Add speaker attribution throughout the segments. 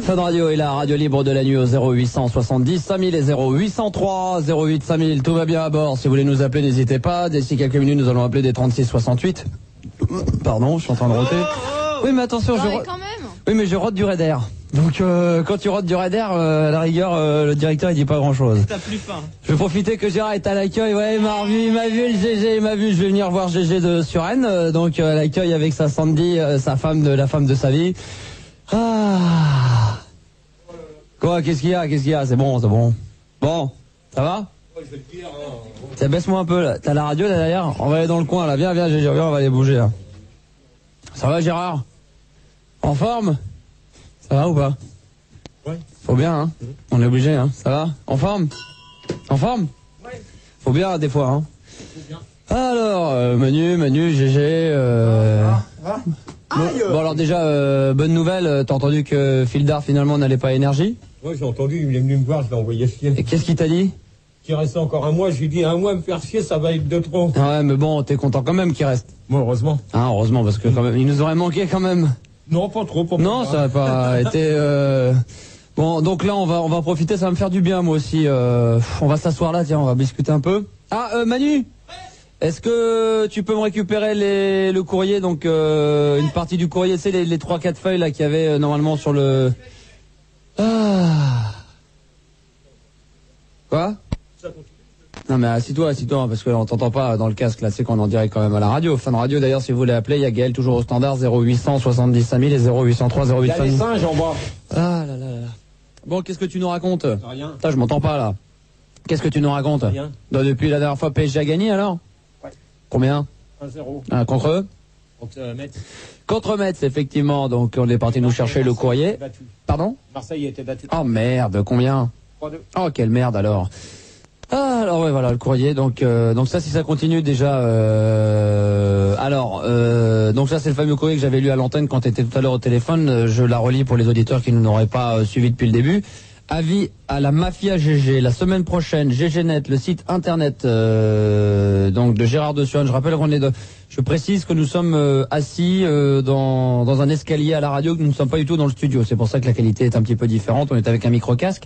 Speaker 1: Fun Radio est la radio libre de la nuit au 0870 5000 et 0803 08 5000. Tout va bien à bord. Si vous voulez nous appeler, n'hésitez pas. D'ici quelques minutes, nous allons appeler des 3668. Pardon, je suis en train de roter. Oui, mais attention,
Speaker 2: quand même.
Speaker 1: Oui, mais je rote du Red Air. Donc quand tu rotes du Red Air, à la rigueur, le directeur il dit pas grand chose.
Speaker 3: T'as plus faim.
Speaker 1: Je vais profiter que Gérard est à l'accueil. Ouais, il m'a vu le GG, il m'a vu. Je vais venir voir GG de Suresnes. Donc à l'accueil avec sa Sandy, sa femme, la femme de sa vie. Ah. Quoi, qu'est-ce qu'il y a? C'est bon. Bon, ça va? Ça baisse-moi un peu là. T'as la radio là derrière? On va aller dans le coin là. Viens GG, viens, on va aller bouger là. Ça va Gérard? En forme? Ça va ou pas?
Speaker 3: Ouais.
Speaker 1: Faut bien, hein. On est obligé, hein. Ça va? En forme? Ouais. Faut bien, des fois, hein. Alors, Manu, GG, Bon, alors déjà, bonne nouvelle, t'as entendu que Fildar, finalement, n'allait pas à Énergie?
Speaker 3: Ouais, j'ai entendu, il est venu me voir, je l'ai envoyé chier.
Speaker 1: Et qu'est-ce qu'il t'a dit?
Speaker 3: Qu'il restait encore un mois, j'ai dit un mois me faire chier, ça va être de trop.
Speaker 1: Ouais, mais bon, t'es content quand même qu'il reste.
Speaker 3: Moi, heureusement.
Speaker 1: Ah, heureusement, parce que quand même, il nous aurait manqué quand même.
Speaker 3: Non, pas trop,
Speaker 1: Non, ça n'a pas été... Bon, donc là, on va profiter, ça va me faire du bien, moi aussi. On va s'asseoir là, tiens, on va discuter un peu. Ah, Manu, est-ce que tu peux me récupérer le courrier, donc une partie du courrier, tu sais, les 3-4 feuilles là qu'il y avait normalement sur le... Ah. Quoi? Non mais assis-toi, parce qu'on t'entend pas dans le casque là, c'est qu'on est en direct quand même à la radio. Fun Radio d'ailleurs, si vous voulez appeler, il y a Gaël toujours au standard 0800 70 5000 et 0803 08 5000.
Speaker 3: Il y a les singes en bas.
Speaker 1: Ah là là là. Bon, qu'est-ce que tu nous racontes?
Speaker 3: Rien.
Speaker 1: Putain, je m'entends pas là. Qu'est-ce que tu nous racontes?
Speaker 3: Rien.
Speaker 1: Donc, depuis la dernière fois, PSG a gagné alors?
Speaker 3: Ouais.
Speaker 1: Combien?
Speaker 3: 1-0.
Speaker 1: Contre eux?
Speaker 3: Contre Metz.
Speaker 1: Contre Metz, effectivement. Donc on est parti nous chercher le courrier. Pardon?
Speaker 3: Marseille a été battu.
Speaker 1: Oh merde, combien?
Speaker 3: 3-2.
Speaker 1: Oh quelle merde alors. Ah, alors ouais voilà le courrier donc ça si ça continue déjà donc ça c'est le fameux courrier que j'avais lu à l'antenne quand tu étais tout à l'heure au téléphone, je la relis pour les auditeurs qui ne n'auraient pas suivi depuis le début. Avis à la mafia GG, la semaine prochaine, GGNet, le site internet donc de Gérard de Suresnes. Je rappelle qu'on est je précise que nous sommes assis dans un escalier à la radio, que nous ne sommes pas du tout dans le studio. C'est pour ça que la qualité est un petit peu différente. On est avec un micro-casque.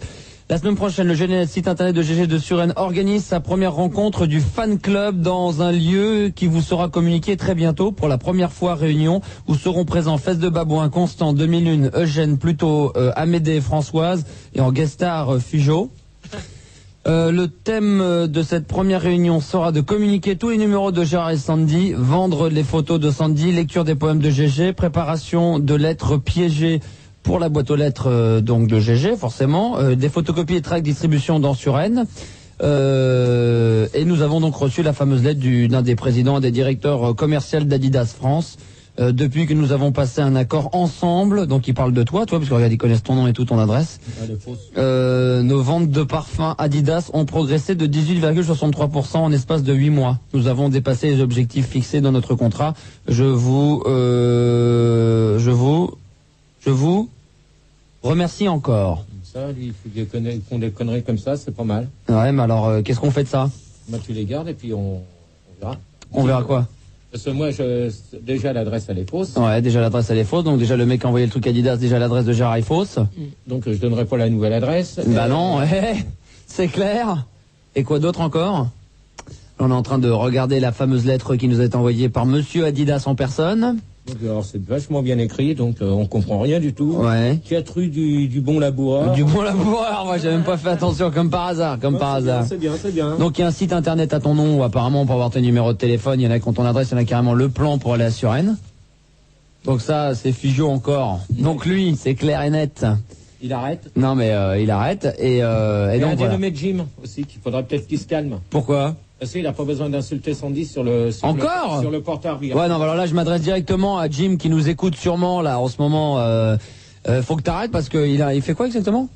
Speaker 1: La semaine prochaine, le GGNet, site internet de GG de Suresnes, organise sa première rencontre du fan club dans un lieu qui vous sera communiqué très bientôt. Pour la première fois, réunion où seront présents Fesse de Babouin, Constant, 2001, Eugène, Pluto, Amédée, Françoise et en guest star Figeaud. Le thème de cette première réunion sera de communiquer tous les numéros de Gérard et Sandy, vendre les photos de Sandy, lecture des poèmes de GG, préparation de lettres piégées pour la boîte aux lettres donc de GG forcément, des photocopies et tracts distribution dans Suresnes. Et nous avons donc reçu la fameuse lettre d'un des présidents et des directeurs commerciaux d'Adidas France. Depuis que nous avons passé un accord ensemble, donc il parle de toi, parce que regarde, ils connaissent ton nom et tout, ton adresse. Nos ventes de parfums Adidas ont progressé de 18,63% en espace de 8 mois. Nous avons dépassé les objectifs fixés dans notre contrat. Je vous remercie encore.
Speaker 3: Ça, lui, il faut qu'ils font des conneries comme ça, c'est pas mal.
Speaker 1: Ouais, mais alors, qu'est-ce qu'on fait de ça?
Speaker 3: Bah, tu les gardes et puis on verra.
Speaker 1: On verra quoi?
Speaker 3: Parce que moi, déjà l'adresse elle est fausse.
Speaker 1: Ouais, déjà l'adresse elle est fausse, donc déjà le mec qui a envoyé le truc Adidas, déjà l'adresse de Gérard est fausse.
Speaker 3: Donc je donnerai pas la nouvelle adresse.
Speaker 1: Bah non, ouais, c'est clair. Et quoi d'autre encore? On est en train de regarder la fameuse lettre qui nous a été envoyée par Monsieur Adidas en personne.
Speaker 3: Donc, alors c'est vachement bien écrit, donc on comprend rien du tout.
Speaker 1: Ouais.
Speaker 3: 4 rue du Bon Laboureur.
Speaker 1: Du Bon Laboureur, moi j'ai même pas fait attention, comme par hasard,
Speaker 3: C'est bien, c'est bien.
Speaker 1: Donc il y a un site internet à ton nom où apparemment pour avoir tes numéros de téléphone, il y en a qui ont ton adresse, il y en a carrément le plan pour aller à Suresnes. Donc ça c'est Figeaud encore. Donc lui, c'est clair et net.
Speaker 3: Il arrête.
Speaker 1: Non mais il arrête et donc
Speaker 3: un
Speaker 1: voilà.
Speaker 3: dénommé Jim aussi, qu'il faudra peut-être qu'il se calme.
Speaker 1: Pourquoi?
Speaker 3: Parce qu'il n'a pas besoin d'insulter Sandy sur le porte-avions.
Speaker 1: Ouais, non, alors là, je m'adresse directement à Jim qui nous écoute sûrement, là, en ce moment. Faut que t'arrêtes parce que il fait quoi exactement?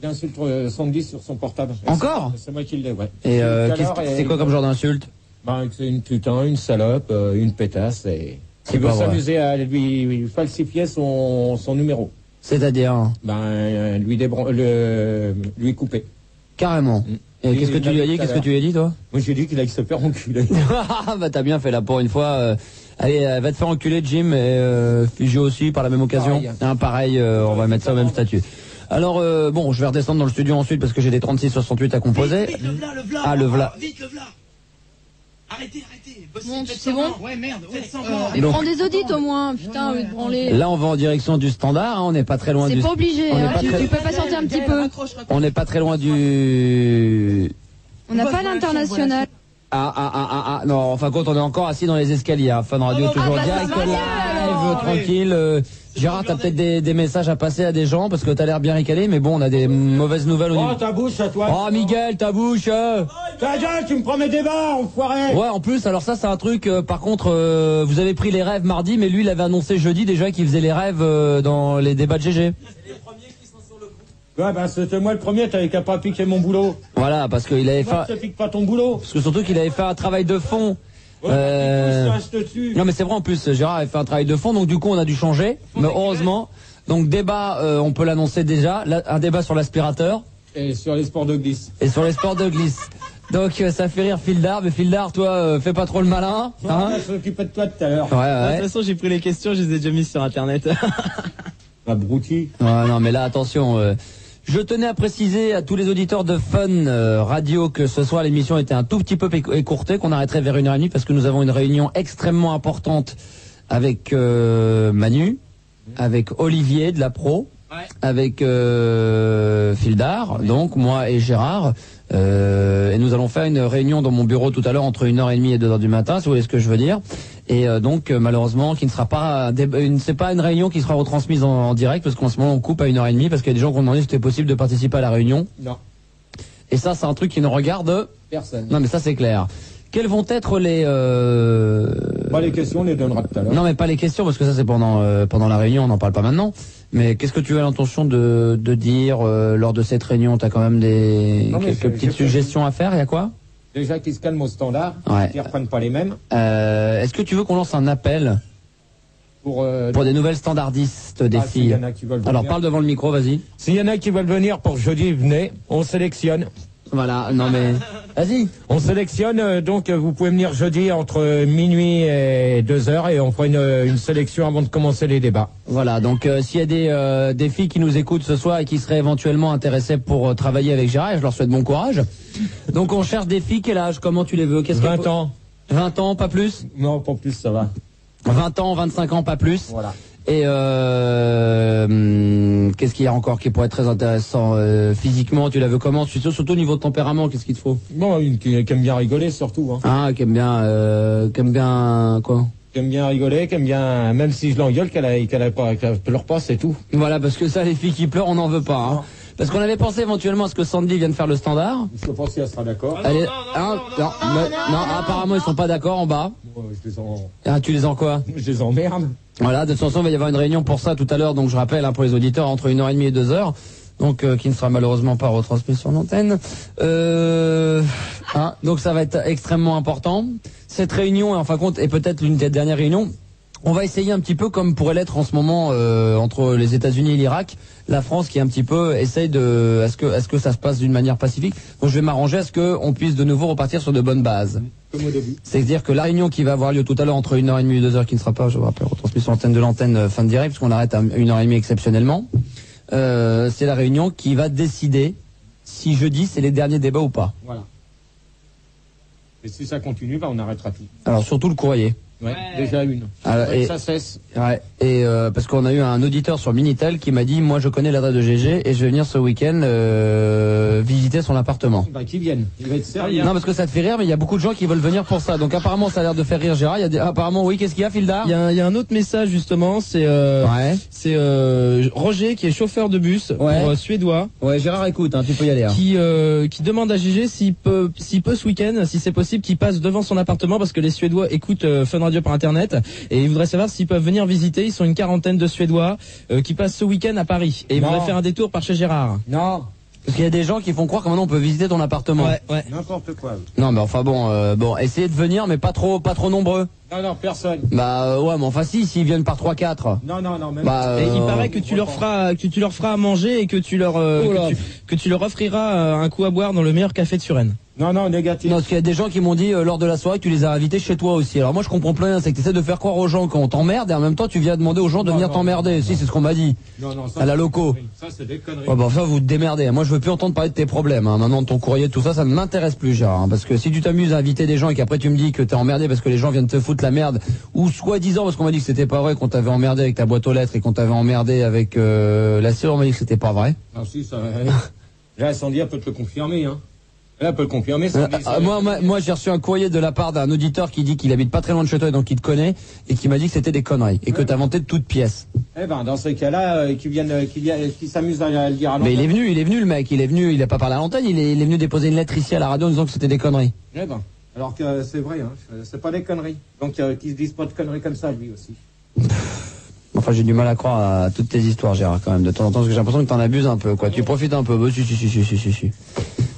Speaker 3: Il insulte Sandy sur son portable.
Speaker 1: Encore?
Speaker 3: C'est moi qui l'ai, ouais.
Speaker 1: Et c'est quoi comme genre d'insulte?
Speaker 3: Bah, c'est une putain, une salope, une pétasse, et il veut s'amuser à lui falsifier son numéro.
Speaker 1: C'est-à-dire?
Speaker 3: Ben, lui couper.
Speaker 1: Carrément. Et qu'est-ce que tu lui as dit? Qu'est-ce que tu lui as dit, toi?
Speaker 3: Moi, j'ai dit qu'il allait se faire enculer.
Speaker 1: Bah, t'as bien fait là pour une fois. Allez, va te faire enculer, Jim, et Fugio aussi, par la même occasion. Pareil, on va mettre ça au même statut. Alors, bon, je vais redescendre dans le studio ensuite parce que j'ai des 36-68 à composer.
Speaker 2: Vite, le v'là.
Speaker 1: Ah, le v'là.
Speaker 2: Vite, le v'là. Arrêtez.
Speaker 4: Bon, c'est bon.
Speaker 2: Ouais, merde.
Speaker 4: Mais prends des audits au moins, putain, au lieu de branler.
Speaker 1: Là, on va en direction du standard, hein, on n'est pas très loin du...
Speaker 4: C'est pas obligé, hein, tu peux pas sortir un petit peu.
Speaker 1: On n'est pas très loin du...
Speaker 4: On n'a pas l'international.
Speaker 1: Non, enfin, quand on est encore assis dans les escaliers, hein. Fun Radio, toujours direct, live, tranquille. Gérard, t'as peut-être des messages à passer à des gens parce que t'as l'air bien récalé, mais bon, on a des mauvaises nouvelles au niveau...
Speaker 3: Oh, ta bouche à toi.
Speaker 1: Oh, Miguel, ta bouche.
Speaker 3: Ta gueule, tu me prends mes débats, enfoiré.
Speaker 1: Ouais, en plus, alors ça, c'est un truc, par contre, vous avez pris les rêves mardi, mais lui, il avait annoncé jeudi déjà qu'il faisait les rêves dans les débats de GG.
Speaker 3: Ouais, bah, c'était moi le premier, t'avais qu'à pas piquer mon boulot.
Speaker 1: Voilà, parce qu'il avait fait...
Speaker 3: Je te pique pas ton boulot.
Speaker 1: Parce que surtout qu'il avait fait un travail de fond.
Speaker 3: Dessus.
Speaker 1: Non mais c'est vrai, en plus Gérard avait fait un travail de fond, donc du coup on a dû changer, mais heureusement. Donc débat, on peut l'annoncer déjà, un débat sur l'aspirateur.
Speaker 3: Et sur les sports de glisse.
Speaker 1: Donc ça fait rire Fildar, mais Fildar, toi, fais pas trop le malin. Hein,
Speaker 3: je m'occupais de toi tout à l'heure.
Speaker 1: Ouais.
Speaker 5: De toute façon, j'ai pris les questions, je les ai déjà mises sur internet.
Speaker 3: Abruti.
Speaker 1: Ouais, non mais là attention. Je tenais à préciser à tous les auditeurs de Fun Radio que ce soir l'émission était un tout petit peu écourtée, qu'on arrêterait vers 1h30 parce que nous avons une réunion extrêmement importante avec Manu, avec Olivier de la Pro, avec Fildar, donc moi et Gérard. Et nous allons faire une réunion dans mon bureau tout à l'heure entre 1h30 et 2h du matin, si vous voyez ce que je veux dire. Et donc malheureusement qui ne sera pas c'est pas une réunion qui sera retransmise en direct parce qu'en ce moment on coupe à 1h30 parce qu'il y a des gens qui ont demandé si c'était possible de participer à la réunion.
Speaker 3: Non.
Speaker 1: Et ça c'est un truc qui ne regarde
Speaker 3: personne.
Speaker 1: Non mais ça c'est clair. Quelles vont être les
Speaker 3: Pas les questions, on les donnera tout à l'heure.
Speaker 1: Non mais pas les questions parce que ça c'est pendant la réunion, on n'en parle pas maintenant. Mais qu'est-ce que tu as l'intention de dire lors de cette réunion? T'as quand même quelques petites suggestions à faire, il y a quoi?
Speaker 3: Déjà qu'ils se calment au standard, qu'ils ne reprennent pas les mêmes.
Speaker 1: Est-ce que tu veux qu'on lance un appel pour des nouvelles standardistes des filles?
Speaker 3: Y en a qui veulent venir.
Speaker 1: Alors parle devant le micro, vas-y.
Speaker 3: S'il y en a qui veulent venir pour jeudi, venez, on sélectionne.
Speaker 1: Voilà, non mais... Vas-y.
Speaker 3: On sélectionne, donc vous pouvez venir jeudi entre minuit et 2h et on fera une sélection avant de commencer les débats.
Speaker 1: Voilà, donc s'il y a des filles qui nous écoutent ce soir et qui seraient éventuellement intéressées pour travailler avec Gérard, je leur souhaite bon courage. Donc on cherche des filles, quel âge? Comment tu les veux?
Speaker 3: 20 ans.
Speaker 1: 20 ans, pas plus?
Speaker 3: Non, pas plus, ça va.
Speaker 1: 20 ans, 25 ans, pas plus.
Speaker 3: Voilà.
Speaker 1: Et qu'est-ce qu'il y a encore qui pourrait être très intéressant physiquement? Tu la veux comment? Surtout au niveau de tempérament, qu'est-ce qu'il te faut?
Speaker 3: Bon, une qui aime bien rigoler surtout. Hein.
Speaker 1: Ah, qui aime bien quoi?
Speaker 3: Qui aime bien rigoler, qui aime bien, même si je l'engueule, qu'elle pleure pas, c'est tout.
Speaker 1: Voilà, parce que ça, les filles qui pleurent, on n'en veut pas. Hein. Parce qu'on avait pensé éventuellement à ce que Sandy vienne faire le standard.
Speaker 3: Je pense qu'elle sera d'accord.
Speaker 1: Non, apparemment ils sont pas d'accord en bas.
Speaker 3: Je les en...
Speaker 1: Ah, tu les en quoi?
Speaker 3: Je les emmerde.
Speaker 1: Voilà, de toute façon il va y avoir une réunion pour ça tout à l'heure, donc je rappelle pour les auditeurs entre 1h30 et 2h. Donc qui ne sera malheureusement pas retransmis sur l'antenne. Donc ça va être extrêmement important. Cette réunion, en fin de compte, est peut-être l'une des dernières réunions. On va essayer un petit peu comme pourrait l'être en ce moment entre les États-Unis et l'Irak, la France qui un petit peu essaye à ce que ça se passe d'une manière pacifique. Donc je vais m'arranger à ce que on puisse de nouveau repartir sur de bonnes bases.
Speaker 3: Comme au début.
Speaker 1: C'est-à-dire que la réunion qui va avoir lieu tout à l'heure entre 1h30 et 2h, qui ne sera pas, je vous rappelle, retransmise sur l'antenne fin de direct, puisqu'on arrête à 1h30 exceptionnellement. C'est la réunion qui va décider si jeudi c'est les derniers débats ou pas.
Speaker 3: Voilà. Et si ça continue, on arrêtera tout.
Speaker 1: Alors surtout le courrier.
Speaker 3: Ouais, déjà une. Ça cesse.
Speaker 1: Ouais, et parce qu'on a eu un auditeur sur Minitel qui m'a dit, moi je connais l'adresse de GG et je vais venir ce week-end visiter son appartement.
Speaker 3: Bah qui viennent, il va être sérieux.
Speaker 1: Non parce que ça te fait rire, mais il y a beaucoup de gens qui veulent venir pour ça. Donc apparemment ça a l'air de faire rire Gérard. Apparemment oui, qu'est-ce qu'il y a, Fildar?
Speaker 5: Il y a un autre message justement, c'est Roger qui est chauffeur de bus pour suédois.
Speaker 1: Ouais, Gérard écoute, tu peux y aller.
Speaker 5: Qui demande à GG s'il peut ce week-end, si c'est possible, qu'il passe devant son appartement parce que les Suédois écoutent Fun Radio par internet et ils voudraient savoir s'ils peuvent venir visiter. Ils sont une quarantaine de Suédois qui passent ce week-end à Paris et ils voudraient faire un détour par chez Gérard.
Speaker 3: Non.
Speaker 1: Parce qu'il y a des gens qui font croire que maintenant on peut visiter ton appartement.
Speaker 5: Ouais.
Speaker 3: N'importe quoi.
Speaker 1: Non mais enfin bon, essayez de venir mais pas trop nombreux.
Speaker 3: Non, personne.
Speaker 1: Bah ouais, mais enfin s'ils viennent par 3-4.
Speaker 3: Non, même.
Speaker 5: Et il paraît que tu leur feras à manger et que tu leur offriras un coup à boire dans le meilleur café de Suresnes.
Speaker 3: Non, négatif.
Speaker 1: Non, parce qu'il y a des gens qui m'ont dit lors de la soirée que tu les as invités chez toi aussi. Alors moi je comprends plus rien, c'est que tu essaies de faire croire aux gens qu'on t'emmerde et en même temps tu viens demander aux gens de venir t'emmerder. Si, c'est ce qu'on m'a dit.
Speaker 3: Non, ça,
Speaker 1: à la loco.
Speaker 3: Ça c'est des conneries.
Speaker 1: Ouais, bon, ça vous te démerdez. Moi je veux plus entendre parler de tes problèmes. Hein. Maintenant de ton courrier, tout ça, ça ne m'intéresse plus, Gérard. Hein, parce que si tu t'amuses à inviter des gens et qu'après tu me dis que t'es emmerdé parce que les gens viennent te foutre la merde, ou soi-disant parce qu'on m'a dit que c'était pas vrai, qu'on t'avait emmerdé avec ta boîte aux lettres et qu'on t'avait emmerdé avec la sœur, on m'a dit que c'était pas vrai.
Speaker 3: Ah si, ça. Là, Sandy peut te le confirmer, hein. Là, peut le confirmer.
Speaker 1: Moi, j'ai reçu un courrier de la part d'un auditeur qui dit qu'il habite pas très loin de chez toi et donc il te connaît et qui m'a dit que c'était des conneries et que t'as inventé de toutes pièces.
Speaker 3: Eh ben, dans ces cas-là, qui s'amuse à le dire à l'antenne.
Speaker 1: Mais il est venu le mec, il a pas parlé à l'antenne, il est venu déposer une lettre ici à la radio en disant que c'était des conneries.
Speaker 3: Eh ben, alors que c'est vrai, hein, c'est pas des conneries. Donc, qu'ils se disent pas de conneries comme ça, lui aussi.
Speaker 1: Enfin, j'ai du mal à croire à toutes tes histoires, Gérard, quand même, de temps en temps, parce que j'ai l'impression que t'en abuses un peu, quoi. Tu profites un peu. Bah, si.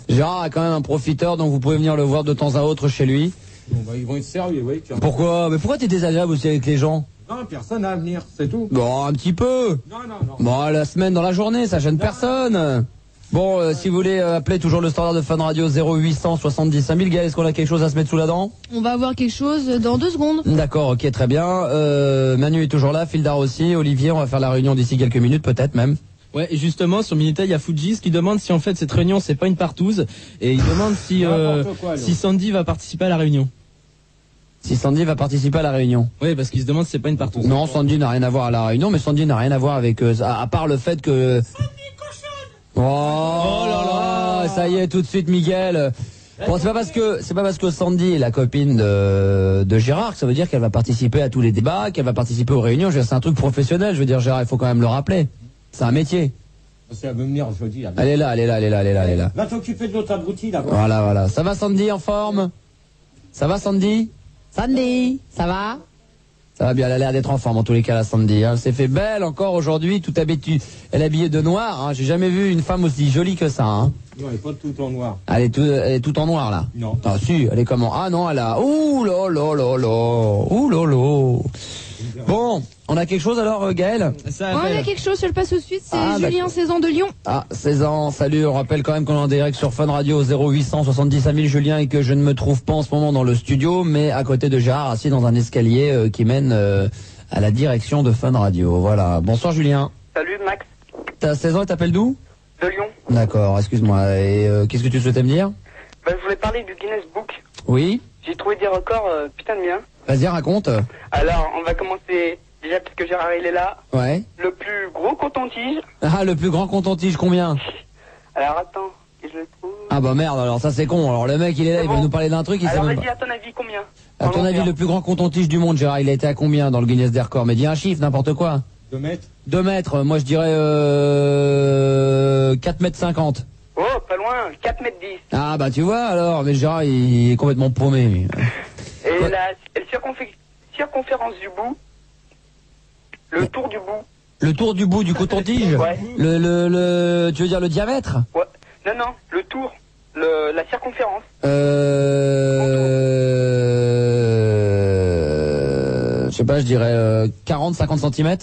Speaker 1: Gérard est quand même un profiteur, donc vous pouvez venir le voir de temps à autre chez lui.
Speaker 3: Bon, bah, ils vont être sérieux, oui.
Speaker 1: Pourquoi? Mais pourquoi t'es désagréable aussi avec les gens?
Speaker 3: Non, personne n'a à venir, c'est tout.
Speaker 1: Bon, un petit peu.
Speaker 3: Non.
Speaker 1: Bon, la semaine dans la journée, ça gêne personne. Bon, si vous voulez appeler toujours le standard de Fun Radio 0800 70 5000, Gaël, est-ce qu'on a quelque chose à se mettre sous la dent?
Speaker 4: On va avoir quelque chose dans 2 secondes.
Speaker 1: D'accord, ok, très bien. Manu est toujours là, Fildar aussi, Olivier, on va faire la réunion d'ici quelques minutes peut-être même.
Speaker 5: Ouais, et justement, sur Minitel, il y a Fujis qui demande si en fait cette réunion c'est pas une partouze et il demande si Sandy va participer à la réunion.
Speaker 1: Si Sandy va participer à la réunion.
Speaker 5: Oui, parce qu'il se demande si c'est pas une partouze.
Speaker 1: Non, Sandy n'a rien à voir à la réunion, mais Sandy n'a rien à voir avec à part le fait que Oh là là, ça y est tout de suite Miguel. Bon, c'est pas parce que Sandy est la copine de Gérard que ça veut dire qu'elle va participer à tous les débats, qu'elle va participer aux réunions. Je veux dire, c'est un truc professionnel, je veux dire Gérard, il faut quand même le rappeler. C'est un métier.
Speaker 3: C'est à venir jeudi.
Speaker 1: Elle est là.
Speaker 3: Va t'occuper de l'autre abruti là.
Speaker 1: Voilà. Ça va Sandy en forme? Ça va Sandy? Sandy, ça va? Ça va bien, elle a l'air d'être en forme en tous les cas la Sandy. Hein. Elle s'est fait belle encore aujourd'hui, tout habituée. Elle est habillée de noir, hein. J'ai jamais vu une femme aussi jolie que ça. Hein.
Speaker 3: Non, elle est pas tout en noir.
Speaker 1: Elle est tout en noir là.
Speaker 3: Non.
Speaker 1: Ah si, elle est comment? Ah non, elle a... Ouh lolo. Bon, on a quelque chose alors Gaël?
Speaker 4: On a quelque chose, je le passe tout de suite, c'est Julien, 16 ans de Lyon.
Speaker 1: Ah, 16 ans, salut, on rappelle quand même qu'on est en direct sur Fun Radio 0800 70 5000 Julien et que je ne me trouve pas en ce moment dans le studio, mais à côté de Gérard, assis dans un escalier qui mène à la direction de Fun Radio. Voilà, bonsoir Julien.
Speaker 6: Salut Max.
Speaker 1: T'as 16 ans et t'appelles d'où?
Speaker 6: De Lyon.
Speaker 1: D'accord, excuse-moi, et qu'est-ce que tu souhaitais me dire?
Speaker 6: Je voulais parler du Guinness Book.
Speaker 1: Oui.
Speaker 6: J'ai trouvé des records putain de bien.
Speaker 1: Vas-y, raconte.
Speaker 6: Alors, on va commencer déjà parce que Gérard il est là.
Speaker 1: Ouais.
Speaker 6: Le plus gros coton-tige.
Speaker 1: Ah, le plus grand coton-tige, combien?
Speaker 6: Alors attends, que je le trouve.
Speaker 1: Ah bah merde, alors ça c'est con. Alors le mec il est là, il va nous parler d'un truc, il sait
Speaker 6: alors
Speaker 1: même
Speaker 6: vas-y,
Speaker 1: pas.
Speaker 6: à ton avis, combien?
Speaker 1: À ton avis, le plus grand coton-tige du monde, Gérard, il a été à combien dans le Guinness des records? Mais dis un chiffre, n'importe quoi.
Speaker 3: 2 mètres.
Speaker 1: 2 mètres, moi je dirais 4 mètres 50.
Speaker 6: Oh, pas loin, 4 mètres 10.
Speaker 1: Ah bah tu vois alors, mais Gérard il est complètement paumé. Lui.
Speaker 6: Et
Speaker 1: Ouais.
Speaker 6: la circonférence du bout, le tour du bout.
Speaker 1: Le tour du bout du coton-tige?
Speaker 6: Ouais.
Speaker 1: Tu veux dire le diamètre?
Speaker 6: Ouais. Non, le tour, la circonférence.
Speaker 1: Je sais pas, je dirais 40-50 cm.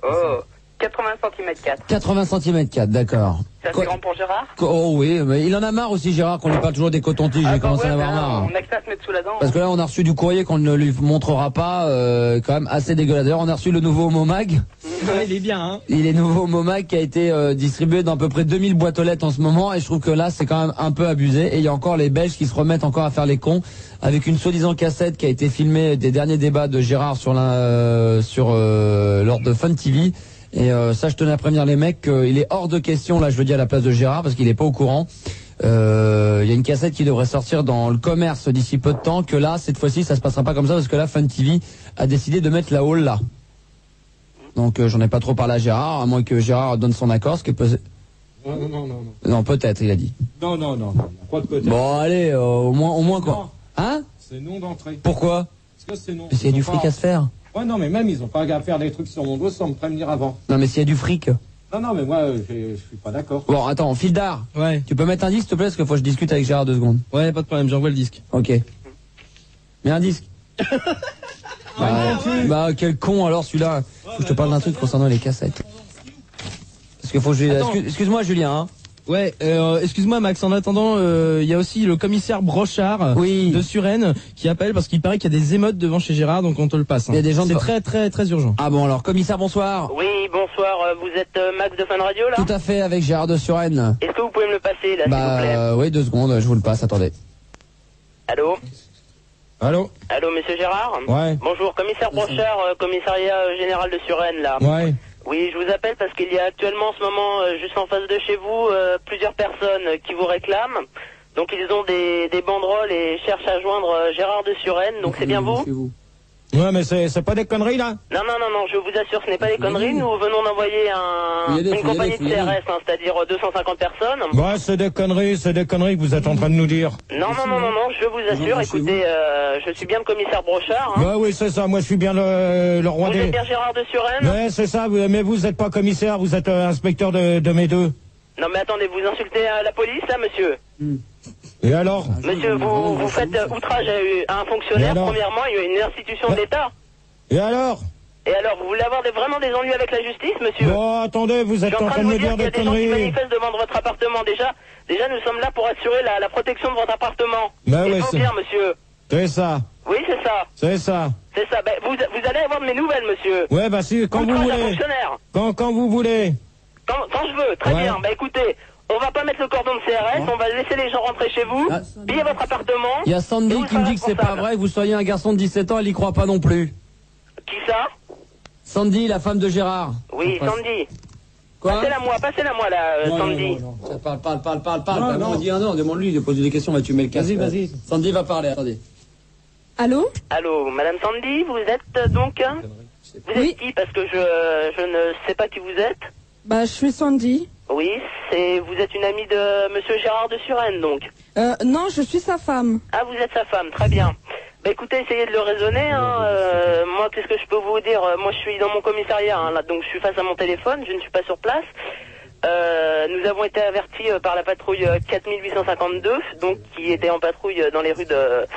Speaker 6: Oh, 80 cm 4.
Speaker 1: 80 cm 4, d'accord.
Speaker 6: C'est assez grand pour Gérard?
Speaker 1: Oh oui, mais il en a marre aussi Gérard qu'on lui parle toujours des cotons-tiges, il commence à en avoir marre.
Speaker 6: On a que ça à se mettre sous la dent.
Speaker 1: Parce que là on a reçu du courrier qu'on ne lui montrera pas, quand même assez dégueulasse. D'ailleurs on a reçu le nouveau Momag.
Speaker 5: Ouais, il est bien, hein.
Speaker 1: Il est nouveau Momag qui a été distribué dans à peu près 2000 boîtes aux lettres en ce moment et je trouve que là c'est quand même un peu abusé. Et il y a encore les Belges qui se remettent encore à faire les cons avec une soi-disant cassette qui a été filmée des derniers débats de Gérard lors de Fun TV. Et ça je tenais à prévenir les mecs qu'il est hors de question, là je le dis à la place de Gérard parce qu'il est pas au courant. Il y a une cassette qui devrait sortir dans le commerce d'ici peu de temps, que là cette fois-ci ça se passera pas comme ça parce que là Fun TV a décidé de mettre la hall là. Donc j'en ai pas trop parlé à Gérard, à moins que Gérard donne son accord, ce qui est possible.
Speaker 3: Non.
Speaker 1: Non, peut-être, il a dit.
Speaker 3: Non. Quoi de peut-être?
Speaker 1: Bon, allez, au moins quoi.
Speaker 3: Non.
Speaker 1: Hein?
Speaker 3: C'est non d'entrée.
Speaker 1: Pourquoi?
Speaker 3: Parce que c'est non.
Speaker 1: Parce qu'il y a du fric à se faire.
Speaker 3: Ouais, non, mais même ils ont pas qu'à faire des trucs sur mon dos sans me prévenir avant.
Speaker 1: Non, mais s'il y a du fric.
Speaker 3: Non, mais moi, je suis pas d'accord.
Speaker 1: Bon, attends, Fildar.
Speaker 5: Ouais.
Speaker 1: Tu peux mettre un disque, s'il te plaît, parce qu'il faut que je discute avec Gérard 2 secondes.
Speaker 5: Ouais, pas de problème, j'envoie le disque.
Speaker 1: Ok. Mets un disque. Bah, quel con alors celui-là. Faut que je te parle d'un truc concernant les cassettes. Parce qu'il faut que je... Excuse-moi, Julien, hein.
Speaker 5: Ouais, excuse-moi Max, en attendant, il y a aussi le commissaire Brochard de Suresnes qui appelle parce qu'il paraît qu'il y a des émeutes devant chez Gérard, donc on te le passe. Hein.
Speaker 1: Il y a des gens.
Speaker 5: C'est très très très urgent.
Speaker 1: Ah bon, alors commissaire, bonsoir.
Speaker 7: Oui, bonsoir, vous êtes Max de Fun Radio là?
Speaker 1: Tout à fait, avec Gérard de Suresnes.
Speaker 7: Est-ce que vous pouvez me le passer là, s'il vous plaît?
Speaker 1: Oui, 2 secondes, je vous le passe, attendez.
Speaker 7: Allô?
Speaker 3: Allô?
Speaker 7: Allô, monsieur Gérard?
Speaker 3: Ouais.
Speaker 7: Bonjour, commissaire Brochard, commissariat général de Suresnes là.
Speaker 3: Ouais.
Speaker 7: Oui, je vous appelle parce qu'il y a actuellement en ce moment, juste en face de chez vous, plusieurs personnes qui vous réclament. Donc ils ont des banderoles et cherchent à joindre Gérard de Suresnes, donc c'est bien vous?
Speaker 3: Ouais, mais c'est pas des conneries, là?
Speaker 7: Non, je vous assure, ce n'est pas des conneries. Nous venons d'envoyer une compagnie de CRS, hein, c'est-à-dire 250 personnes.
Speaker 3: Ouais, c'est des conneries que vous êtes en train de nous dire.
Speaker 7: Non, je vous assure, écoutez, je suis bien le commissaire Brochard. Hein.
Speaker 3: Ouais, oui, c'est ça, moi je suis bien le roi des...
Speaker 7: Vous êtes bien Gérard de Suresnes?
Speaker 3: Ouais, c'est ça, mais vous êtes pas commissaire, vous êtes inspecteur de mes deux.
Speaker 7: Non, mais attendez, vous insultez la police, là, monsieur?
Speaker 3: Et alors?
Speaker 7: Monsieur, vous faites outrage à un fonctionnaire, premièrement, il y a une institution d'État.
Speaker 3: Et alors?
Speaker 7: Et alors, vous voulez avoir vraiment des ennuis avec la justice, monsieur?
Speaker 3: Bon, attendez, vous êtes en train de me dire des conneries.
Speaker 7: Il y a des gens qui manifestent devant votre appartement, déjà, nous sommes là pour assurer la protection de votre appartement.
Speaker 3: Ben oui,
Speaker 7: c'est bien, monsieur.
Speaker 3: C'est ça.
Speaker 7: Oui, c'est ça.
Speaker 3: C'est ça.
Speaker 7: C'est ça. Ben, vous allez avoir de mes nouvelles, monsieur.
Speaker 3: Ouais, bah si, quand vous voulez. Quand vous voulez.
Speaker 7: Quand je veux, très bien. Bah écoutez, on va pas mettre le cordon de CRS, on va laisser les gens rentrer chez vous, piller votre appartement.
Speaker 1: Il y a Sandy qui me dit que c'est pas vrai, que vous soyez un garçon de 17 ans, elle y croit pas non plus.
Speaker 7: Qui ça?
Speaker 1: Sandy, la femme de Gérard.
Speaker 7: Oui, Sandy.
Speaker 1: Quoi?
Speaker 7: Passez-la moi là, Sandy.
Speaker 1: Parle. Non, dis un nom, demande-lui de poser des questions, tu mets le casque. Vas-y. Sandy va parler, attendez.
Speaker 4: Allô?
Speaker 7: Allô, madame Sandy, vous êtes donc... Vous êtes qui? Parce que je ne sais pas qui vous êtes.
Speaker 4: Bah, je suis Sandy.
Speaker 7: Oui, vous êtes une amie de monsieur Gérard de Suresnes, donc.
Speaker 4: Non, je suis sa femme.
Speaker 7: Ah, vous êtes sa femme, très bien. Bah écoutez, essayez de le raisonner, hein. Moi, qu'est-ce que je peux vous dire? Moi, je suis dans mon commissariat, hein, là, donc je suis face à mon téléphone, je ne suis pas sur place. Nous avons été avertis par la patrouille 4852, donc qui était en patrouille dans les rues de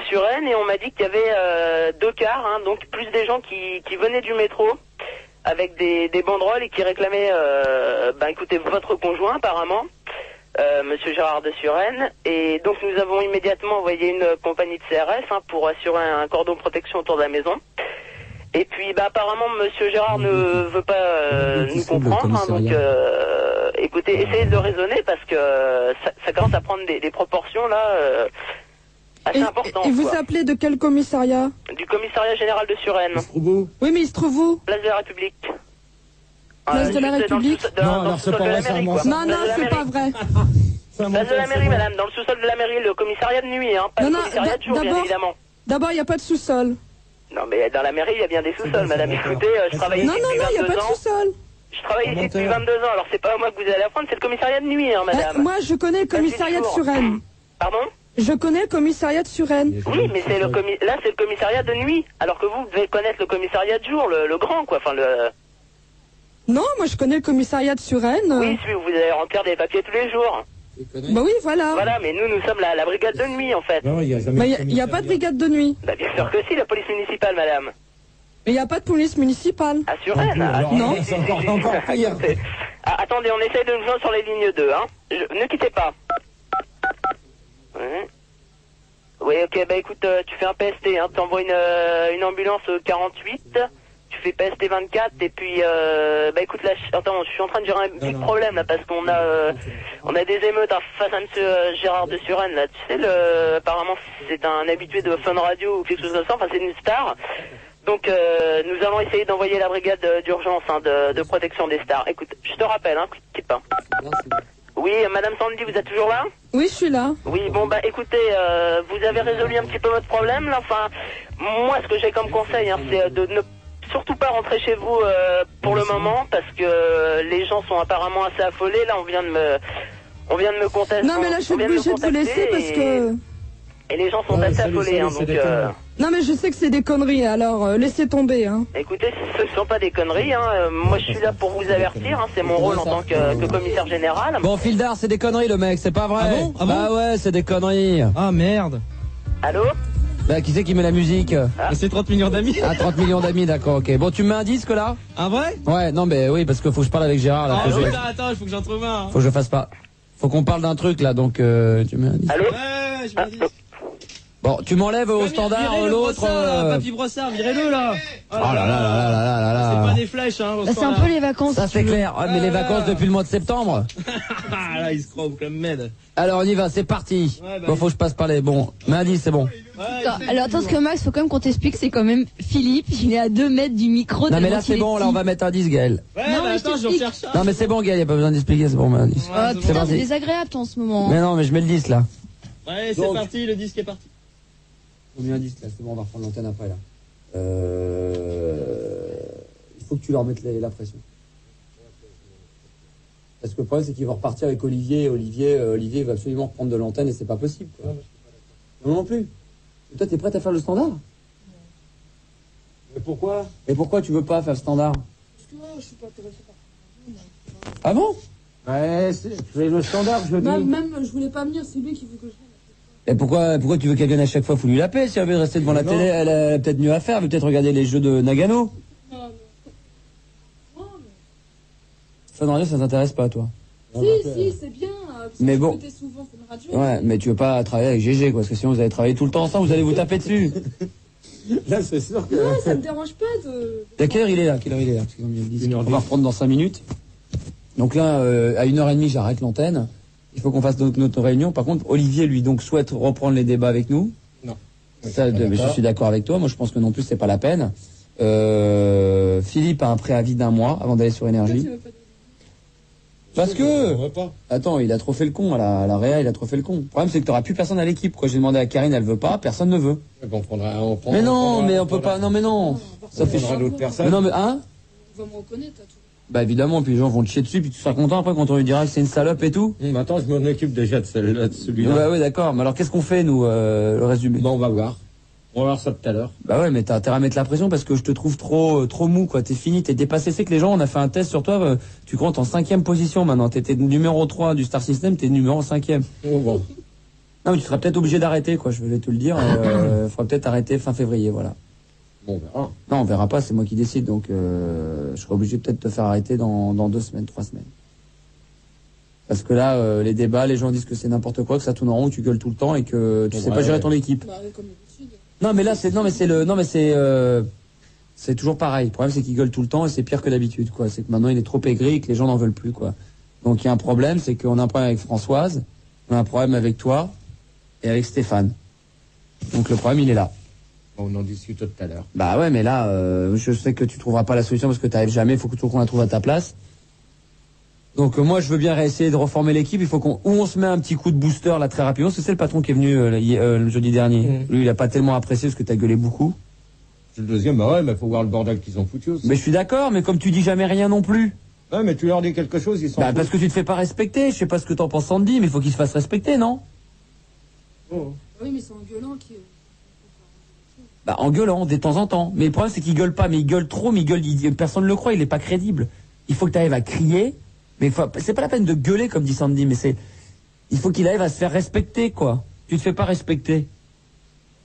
Speaker 7: Suresnes, et on m'a dit qu'il y avait 2 cars, hein, donc plus des gens qui venaient du métro avec des banderoles et qui réclamaient, écoutez, votre conjoint apparemment, monsieur Gérard de Suresnes, et donc nous avons immédiatement envoyé une compagnie de CRS hein, pour assurer un cordon de protection autour de la maison. Et puis apparemment monsieur Gérard ne veut pas nous comprendre, hein, donc écoutez, essayez de le raisonner parce que ça commence à prendre des proportions là assez importantes.
Speaker 4: Et vous appelez de quel commissariat?
Speaker 7: Du commissariat général de Suresnes.
Speaker 4: Oui, mais il se trouve où?
Speaker 7: Place de la République.
Speaker 4: Place de la République?
Speaker 7: Non, c'est pas vrai,
Speaker 4: non, c'est pas vrai.
Speaker 7: Place de la mairie, madame, dans le sous-sol de la mairie, le commissariat de nuit, hein, pas le commissariat de jour, bien évidemment.
Speaker 4: D'abord, il n'y a pas de sous-sol.
Speaker 7: Non, mais dans la mairie, il y a bien des sous-sols, madame. Écoutez, je travaille ici depuis 22 ans.
Speaker 4: Non, il n'y a pas de sous-sol.
Speaker 7: Je travaille ici depuis 22 ans, alors c'est pas à moi que vous allez apprendre, c'est le commissariat de nuit, hein, madame.
Speaker 4: Moi, je connais le commissariat de Suresnes.
Speaker 7: Pardon?
Speaker 4: Je connais le commissariat de Suresnes.
Speaker 7: Oui, mais c'est là, c'est le commissariat de nuit, alors que vous devez connaître le commissariat de jour, le grand, quoi, enfin le...
Speaker 4: Non, moi je connais le commissariat de Suresnes.
Speaker 7: Oui, celui où vous allez remplir des papiers tous les jours.
Speaker 4: Bah oui, voilà.
Speaker 7: Voilà, mais nous sommes la brigade de nuit, en fait.
Speaker 3: Non, il
Speaker 4: n'y a pas de brigade de nuit.
Speaker 7: Bah bien sûr que si, la police municipale, madame.
Speaker 4: Mais il n'y a pas de police municipale.
Speaker 7: À Suresnes?
Speaker 4: Non.
Speaker 3: C'est encore pire.
Speaker 7: Attendez, on essaye de nous joindre sur les lignes 2, hein. Ne quittez pas. Ouais. Oui, ok, bah écoute, tu fais un PST, hein, t'envoies une ambulance 48, tu fais PST 24, et puis, bah écoute, là, attends, je suis en train de gérer un petit problème, là, parce qu'on a des émeutes face à monsieur Gérard de Suresnes, là, tu sais, apparemment, c'est un habitué de Fun Radio ou quelque chose comme ça, enfin, c'est une star. Donc, nous allons essayer d'envoyer la brigade d'urgence, hein, de protection des stars. Écoute, je te rappelle, hein, quitte pas. Oui, madame Sandy, vous êtes toujours là?
Speaker 4: Oui, je suis là.
Speaker 7: Oui, bon, bah écoutez, vous avez résolu un petit peu votre problème, là. Enfin, moi, ce que j'ai comme conseil, hein, c'est de ne surtout pas rentrer chez vous pour le moment, parce que les gens sont apparemment assez affolés. Là, on vient de me contacter.
Speaker 4: Non, mais là, je suis obligée de vous laisser parce que...
Speaker 7: Et les gens sont assez affolés, hein, donc...
Speaker 4: Non, mais je sais que c'est des conneries, alors laissez tomber, hein.
Speaker 7: Écoutez, ce ne sont pas des conneries, hein. Moi, je suis là pour vous avertir, hein. C'est mon rôle en tant que commissaire général.
Speaker 1: Bon, Fildar, c'est des conneries, le mec, c'est pas vrai.
Speaker 5: Ah bon?
Speaker 1: Bah ouais, c'est des conneries.
Speaker 5: Ah, merde.
Speaker 7: Allô?
Speaker 1: Bah, qui c'est qui met la musique?
Speaker 5: C'est 30 millions d'amis.
Speaker 1: Ah, 30 millions d'amis, d'accord, ok. Bon, tu me mets un disque là?
Speaker 5: Un vrai?
Speaker 1: Ouais, non, mais oui, parce que faut que je parle avec Gérard là.
Speaker 5: Ah,
Speaker 1: Faut que je-
Speaker 5: attends, il faut que j'en trouve un.
Speaker 1: Faut que je fasse pas. Faut qu'on parle d'un truc là, donc tu mets un disque.
Speaker 7: Allô?
Speaker 5: Ouais, je me dis.
Speaker 1: Bon, tu m'enlèves au standard l'autre.
Speaker 5: Papy Brossard, virez-le là.
Speaker 1: Oh là là là là là là là.
Speaker 5: C'est pas des flèches, hein. au
Speaker 4: Bah, c'est un
Speaker 5: standard.
Speaker 4: peu les vacances.
Speaker 1: Ça
Speaker 4: si tu
Speaker 1: c'est
Speaker 4: veux.
Speaker 1: clair. Ouais, mais les vacances depuis le mois de septembre.
Speaker 5: Ah là, il se croit au Club Med.
Speaker 1: Alors on y va, c'est parti.
Speaker 5: Ouais, bah,
Speaker 1: Bon, faut que je passe par les. Bon, mais un disque, c'est bon.
Speaker 4: Alors attends, parce que Max, faut quand même qu'on t'explique, c'est quand même Philippe, il est à 2 mètres du micro.
Speaker 1: Non mais
Speaker 4: tellement
Speaker 1: là c'est
Speaker 4: qu'il est
Speaker 1: bon, là on va mettre un disque, Gaël.
Speaker 5: Ouais,
Speaker 4: Non,
Speaker 5: mais
Speaker 4: mais je
Speaker 5: attends, je
Speaker 4: t'explique.
Speaker 5: recherche ça.
Speaker 1: Non mais c'est bon, Gaël, y a pas besoin d'expliquer, c'est bon, mais un disque.
Speaker 4: Ah,
Speaker 5: c'est
Speaker 1: bon.
Speaker 4: putain,
Speaker 1: vas-y.
Speaker 4: c'est désagréable toi en ce moment.
Speaker 1: Mais non, mais je mets le disque là.
Speaker 5: Ouais, c'est
Speaker 1: Donc.
Speaker 5: parti, le disque est parti.
Speaker 1: Faut bien un disque là, c'est bon, on va reprendre l'antenne après là. Il faut que tu leur mettes la pression. Parce que le problème c'est qu'ils vont repartir avec Olivier. Olivier va absolument reprendre de l'antenne et c'est pas possible. Quoi. Non plus. Et toi t'es prête à faire le standard?
Speaker 3: Mais pourquoi?
Speaker 1: Et pourquoi tu veux pas faire le standard?
Speaker 8: Parce que je suis pas intéressé par
Speaker 1: Ah bon?
Speaker 3: Ouais, c'est le standard, je dis.
Speaker 8: Même, je voulais pas venir, c'est lui qui veut que je vienne.
Speaker 1: Et pourquoi tu veux qu'elle vienne à chaque fois? Faut lui la paix. Si elle veut rester devant la télé, elle a peut-être mieux à faire. Elle veut peut-être regarder les jeux de Nagano.
Speaker 8: Non,
Speaker 1: Fun Radio, ça t'intéresse pas, toi?
Speaker 8: Si, c'est bien.
Speaker 1: Mais bon.
Speaker 8: T'es souvent Fun Radio.
Speaker 1: Ouais, mais tu veux pas travailler avec GG, quoi, parce que sinon vous allez travailler tout le temps ensemble, vous allez vous taper dessus.
Speaker 3: Là, c'est sûr que.
Speaker 8: Ouais, ça me dérange pas de.
Speaker 1: À quelle heure il est là? Parce que comme il dit,
Speaker 3: 1h10.
Speaker 1: on va reprendre dans 5 minutes. Donc là, à 1h30, j'arrête l'antenne. Il faut qu'on fasse notre réunion. Par contre, Olivier, lui, donc, souhaite reprendre les débats avec nous.
Speaker 3: Non.
Speaker 1: Ça, je suis d'accord avec toi. Moi, je pense que non plus, c'est pas la peine. Philippe a un préavis d'1 mois avant d'aller sur Énergie.
Speaker 8: Tu veux pas de-
Speaker 1: Parce que...
Speaker 3: On va pas.
Speaker 1: Attends, il a trop fait le con à la Réa, il a trop fait le con. Le problème, c'est que t'auras plus personne à l'équipe. Quoi, j'ai demandé à Karine, elle veut pas, personne ne veut.
Speaker 3: On prendra.
Speaker 1: Mais non, mais on peut pas. Non, mais non. Ça fait
Speaker 3: prendra d'autres personnes.
Speaker 1: Mais non, mais hein?
Speaker 8: On va me reconnaître, à tout.
Speaker 1: Bah évidemment, puis les gens vont te chier dessus, puis tu seras content après quand on lui dira que c'est une salope et tout.
Speaker 3: Attends, je m'en occupe déjà de celle-là, de celui-là.
Speaker 1: Bah ouais, d'accord. Mais alors qu'est-ce qu'on fait nous, le résumé?
Speaker 3: Bon, on va voir. On va voir ça tout à l'heure.
Speaker 1: Bah ouais, mais t'as intérêt à mettre la pression parce que je te trouve trop mou, quoi. T'es fini, t'es dépassé. C'est que les gens, on a fait un test sur toi, tu comptes en 5e position maintenant. T'étais numéro 3 du Star System, t'es numéro 5e.
Speaker 3: Oh, bon.
Speaker 1: Non, mais tu seras peut-être obligé d'arrêter, quoi. Je vais te le dire. Faudra peut-être arrêter fin février, voilà.
Speaker 3: Bon, on verra.
Speaker 1: Non, on verra pas, c'est moi qui décide, donc je serai obligé peut-être de te faire arrêter dans 2 semaines, 3 semaines. Parce que là, les débats, les gens disent que c'est n'importe quoi, que ça tourne en rond, que tu gueules tout le temps et que tu sais pas gérer ton équipe.
Speaker 8: Bah, comme d'habitude.
Speaker 1: Non, mais là, c'est toujours pareil. Le problème, c'est qu'il gueule tout le temps et c'est pire que d'habitude, quoi. C'est que maintenant, il est trop aigri et que les gens n'en veulent plus, quoi. Donc, il y a un problème, c'est qu'on a un problème avec Françoise, on a un problème avec toi et avec Stéphane. Donc, le problème, il est là.
Speaker 3: On en discute tout à l'heure.
Speaker 1: Bah ouais, mais là, je sais que tu trouveras pas la solution parce que t'arrives jamais, il faut que qu'on la trouve à ta place. Donc moi, je veux bien réessayer de reformer l'équipe, il faut on se met un petit coup de booster là très rapidement, parce que c'est le patron qui est venu le jeudi dernier. Lui, il a pas tellement apprécié parce que t'as gueulé beaucoup.
Speaker 3: Le deuxième, bah ouais, mais faut voir le bordel qu'ils ont foutu aussi.
Speaker 1: Mais je suis d'accord, mais comme tu dis jamais rien non plus.
Speaker 3: Ouais, mais tu leur dis quelque chose, ils sont.
Speaker 1: Bah parce que tu te fais pas respecter, je sais pas ce que t'en penses Sandy, mais il faut qu'il se fasse respecter, non?
Speaker 3: Oh.
Speaker 8: Oui, mais c'est en gueulant qui.
Speaker 1: Bah en gueulant, de temps en temps. Mais le problème c'est qu'il gueule pas, mais il gueule trop, mais personne ne le croit, il est pas crédible. Il faut que tu arrives à crier, mais c'est pas la peine de gueuler comme dit Sandy, mais il faut qu'il arrive à se faire respecter, quoi. Tu te fais pas respecter.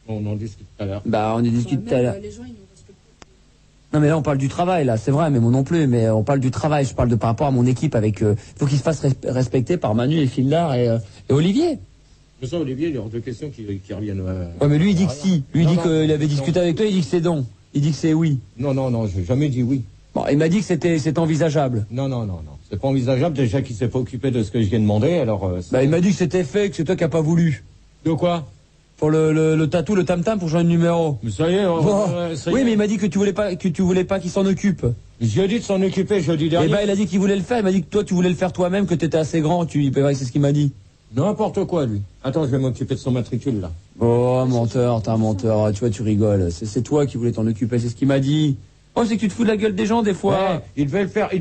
Speaker 3: On en discute tout à l'heure.
Speaker 1: Bah on en discute tout à l'heure.
Speaker 8: Les gens, ils nous respectent pas.
Speaker 1: Non mais là on parle du travail, là, c'est vrai, mais moi non plus, mais on parle du travail, je parle de par rapport à mon équipe avec... faut qu'il se fasse respecter par Manu et Fildar et Olivier.
Speaker 3: Mais ça, Olivier, il est hors de question qu'il revienne.
Speaker 1: Ouais mais lui il dit que si, lui il dit qu'il avait discuté avec toi, il dit que c'est non, il dit que c'est oui.
Speaker 3: Non, j'ai jamais dit oui.
Speaker 1: Bon, il m'a dit que c'était envisageable.
Speaker 3: Non. C'est pas envisageable, déjà qu'il s'est pas occupé de ce que je viens de demander, alors...
Speaker 1: Bah il m'a dit que c'était fait, que c'est toi qui a pas voulu.
Speaker 3: De quoi?
Speaker 1: Pour le tatou, le tam-tam pour changer de numéro.
Speaker 3: Mais ça y est,
Speaker 1: Bon.
Speaker 3: ça y
Speaker 1: Oui,
Speaker 3: est.
Speaker 1: mais il m'a dit que tu voulais pas qu'il s'en occupe.
Speaker 3: J'ai dit de s'en occuper jeudi
Speaker 1: Et
Speaker 3: dernier.
Speaker 1: bah, il a dit qu'il voulait le faire. Il m'a dit que toi, tu voulais le faire toi-même, que t'étais assez grand. C'est ce qu'il m'a dit.
Speaker 3: N'importe quoi, lui. Attends, je vais m'occuper de son matricule, là.
Speaker 1: Oh, menteur, t'es un menteur. Tu vois, tu rigoles. C'est toi qui voulais t'en occuper. C'est ce qu'il m'a dit. Oh, c'est que tu te fous de la gueule des gens, des fois.
Speaker 3: Ouais, il devait le faire,
Speaker 1: oui,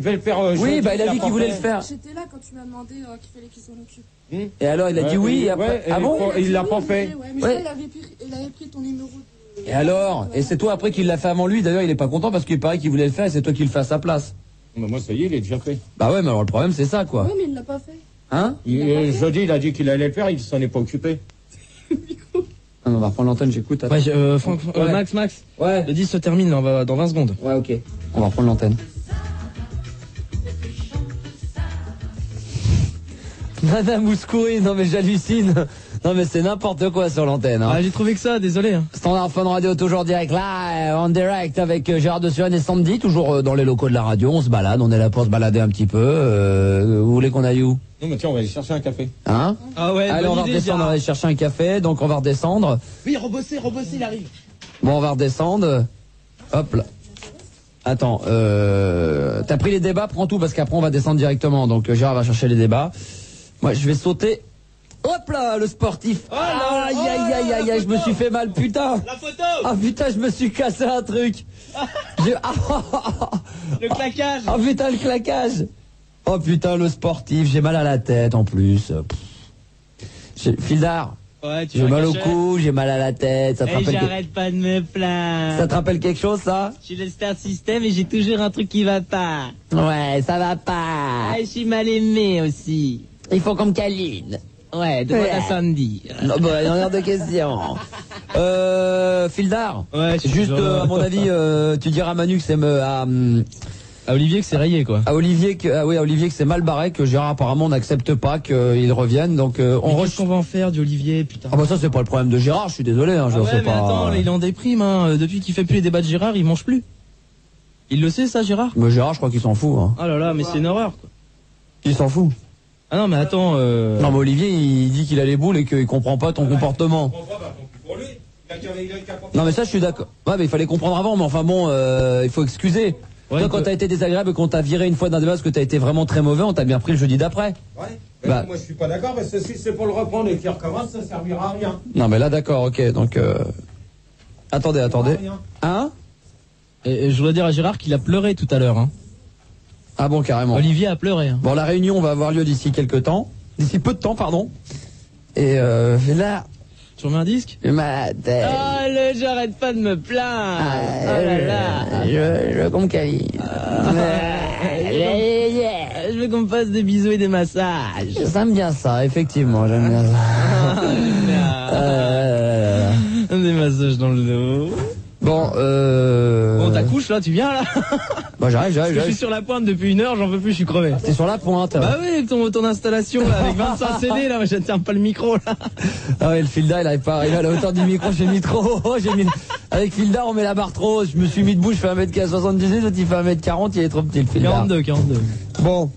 Speaker 3: jeudi,
Speaker 1: bah, il a dit qu'il voulait le faire.
Speaker 8: J'étais là quand tu m'as demandé qu'il fallait qu'il s'en occupe.
Speaker 1: Et alors, il a dit oui. Et après...
Speaker 3: ouais,
Speaker 1: Ah bon?
Speaker 3: Il l'a pas fait.
Speaker 8: Ouais, mais
Speaker 1: Ouais.
Speaker 8: ça, il avait pris ton numéro de...
Speaker 1: Et alors? Et c'est toi après qu'il l'a fait avant lui. D'ailleurs, il est pas content parce qu'il paraît qu'il voulait le faire et c'est toi qui le fais à sa place.
Speaker 3: Mais moi, ça y est, il est déjà fait.
Speaker 1: Bah ouais, mais alors le problème, c'est ça, quoi.
Speaker 8: Ouais, mais il l'a pas fait.
Speaker 1: Hein?
Speaker 3: Jeudi, il a dit qu'il allait le faire, il s'en est pas occupé.
Speaker 1: On va reprendre l'antenne, j'écoute.
Speaker 5: Ouais, Max.
Speaker 1: Ouais.
Speaker 5: Le 10 se termine, là, on va dans 20 secondes.
Speaker 1: Ouais, ok. On va reprendre l'antenne. Nana Mouskouri, non mais j'hallucine. Non mais c'est n'importe quoi sur l'antenne. Hein.
Speaker 5: Ah, j'ai trouvé que ça, désolé. Hein.
Speaker 1: Standard Fun Radio, toujours direct là, en direct avec Gérard de Suren et Sandy, toujours dans les locaux de la radio. On se balade, on est là pour se balader un petit peu. Vous voulez qu'on aille où?
Speaker 3: Non mais tiens, on va aller chercher un café.
Speaker 1: Hein?
Speaker 5: Ah ouais,
Speaker 1: allez, on va redescendre, on va aller chercher un café, donc on va redescendre.
Speaker 2: Oui, rebosser, il arrive.
Speaker 1: Bon, on va redescendre. Hop là. Attends, t'as pris les débats, prends tout parce qu'après on va descendre directement. Donc Gérard va chercher les débats. Moi, je vais sauter. Hop là, le sportif.
Speaker 2: Oh là,
Speaker 1: aïe, aïe, aïe, aïe, aïe, je me suis fait mal, putain.
Speaker 2: La photo.
Speaker 1: Ah putain, je me suis cassé un truc.
Speaker 2: Le claquage.
Speaker 1: Ah putain, le claquage. Oh putain, le sportif, j'ai mal à la tête en plus. Fildar.
Speaker 2: Ouais, tu
Speaker 1: J'ai
Speaker 2: vas
Speaker 1: mal au
Speaker 2: cacher.
Speaker 1: cou, j'ai mal à la tête. Ça te rappelle
Speaker 2: j'arrête pas de me plaindre.
Speaker 1: Ça te rappelle quelque chose, ça?
Speaker 2: Je suis le Star System et j'ai toujours un truc qui va pas.
Speaker 1: Ouais, ça va pas.
Speaker 2: Ah, je suis mal aimé aussi.
Speaker 1: Il faut qu'on me câline.
Speaker 2: Ouais, demande à Sandy.
Speaker 1: Non, bah, il y en a de questions. Fildar.
Speaker 5: Ouais, je suis
Speaker 1: Juste,
Speaker 5: toujours-
Speaker 1: à mon avis, tu diras à Manu que c'est
Speaker 5: À Olivier que c'est rayé, quoi.
Speaker 1: à Olivier que c'est mal barré, que Gérard apparemment n'accepte pas qu'il revienne. Donc, on
Speaker 5: Qu'est-ce qu'on va en faire du Olivier, putain?
Speaker 1: Ah bah ça c'est pas le problème de Gérard, je suis désolé, hein, je
Speaker 5: Ah
Speaker 1: sais
Speaker 5: ouais, mais
Speaker 1: pas.
Speaker 5: attends, là, il est en déprime, hein. Depuis qu'il fait plus les débats de Gérard, il mange plus. Il le sait, ça, Gérard?
Speaker 1: Mais Gérard, je crois qu'il s'en fout. Hein.
Speaker 5: Oh là là, mais c'est une horreur, quoi.
Speaker 1: Il s'en fout.
Speaker 5: Ah non, mais attends,
Speaker 1: Non mais Olivier, il dit qu'il a les boules et qu'il comprend pas ton comportement. Non mais ça je suis d'accord. Ouais mais il fallait comprendre avant, mais enfin bon, il faut excuser.
Speaker 5: Ouais,
Speaker 1: Toi, quand t'as été désagréable et qu'on t'a viré une fois d'un débat parce que t'as été vraiment très mauvais, on t'a bien pris le jeudi d'après.
Speaker 3: Ouais.
Speaker 1: Bah.
Speaker 3: Moi je suis pas d'accord parce que si c'est pour le reprendre et qu'il recommence, ça servira à rien.
Speaker 1: Non mais là d'accord, ok, donc attendez. Hein?
Speaker 5: et je voudrais dire à Gérard qu'il a pleuré tout à l'heure, hein.
Speaker 1: Ah bon carrément.
Speaker 5: Olivier a pleuré, hein.
Speaker 1: Bon la réunion va avoir lieu d'ici peu de temps, pardon. Et là,
Speaker 5: Tu remets un disque?
Speaker 1: ma tête.
Speaker 2: Oh, j'arrête pas de me plaindre.
Speaker 1: Ah,
Speaker 2: Oh là là.
Speaker 1: Je veux qu'on me câline.
Speaker 2: Je veux qu'on me fasse des bisous et des massages.
Speaker 1: J'aime bien ça, effectivement, j'aime bien ça.
Speaker 5: Des massages dans le dos.
Speaker 1: Bon,
Speaker 5: Bon, t'accouches là, tu viens là?
Speaker 1: Bah j'arrive.
Speaker 5: Je suis sur la pointe depuis 1 heure, j'en peux plus, je suis crevé.
Speaker 1: T'es sur la pointe.
Speaker 5: Bah oui, ton installation là, avec 25 CD là, moi je ne tiens pas le micro là.
Speaker 1: Ah ouais, le Filda, il arrive pas à arriver à la hauteur du micro, j'ai mis trop haut, Avec Filda, on met la barre trop haut, je me suis mis debout, je fais 1m78, l'autre il fait 1m40, il est trop petit le Filda.
Speaker 5: 42.
Speaker 1: Bon.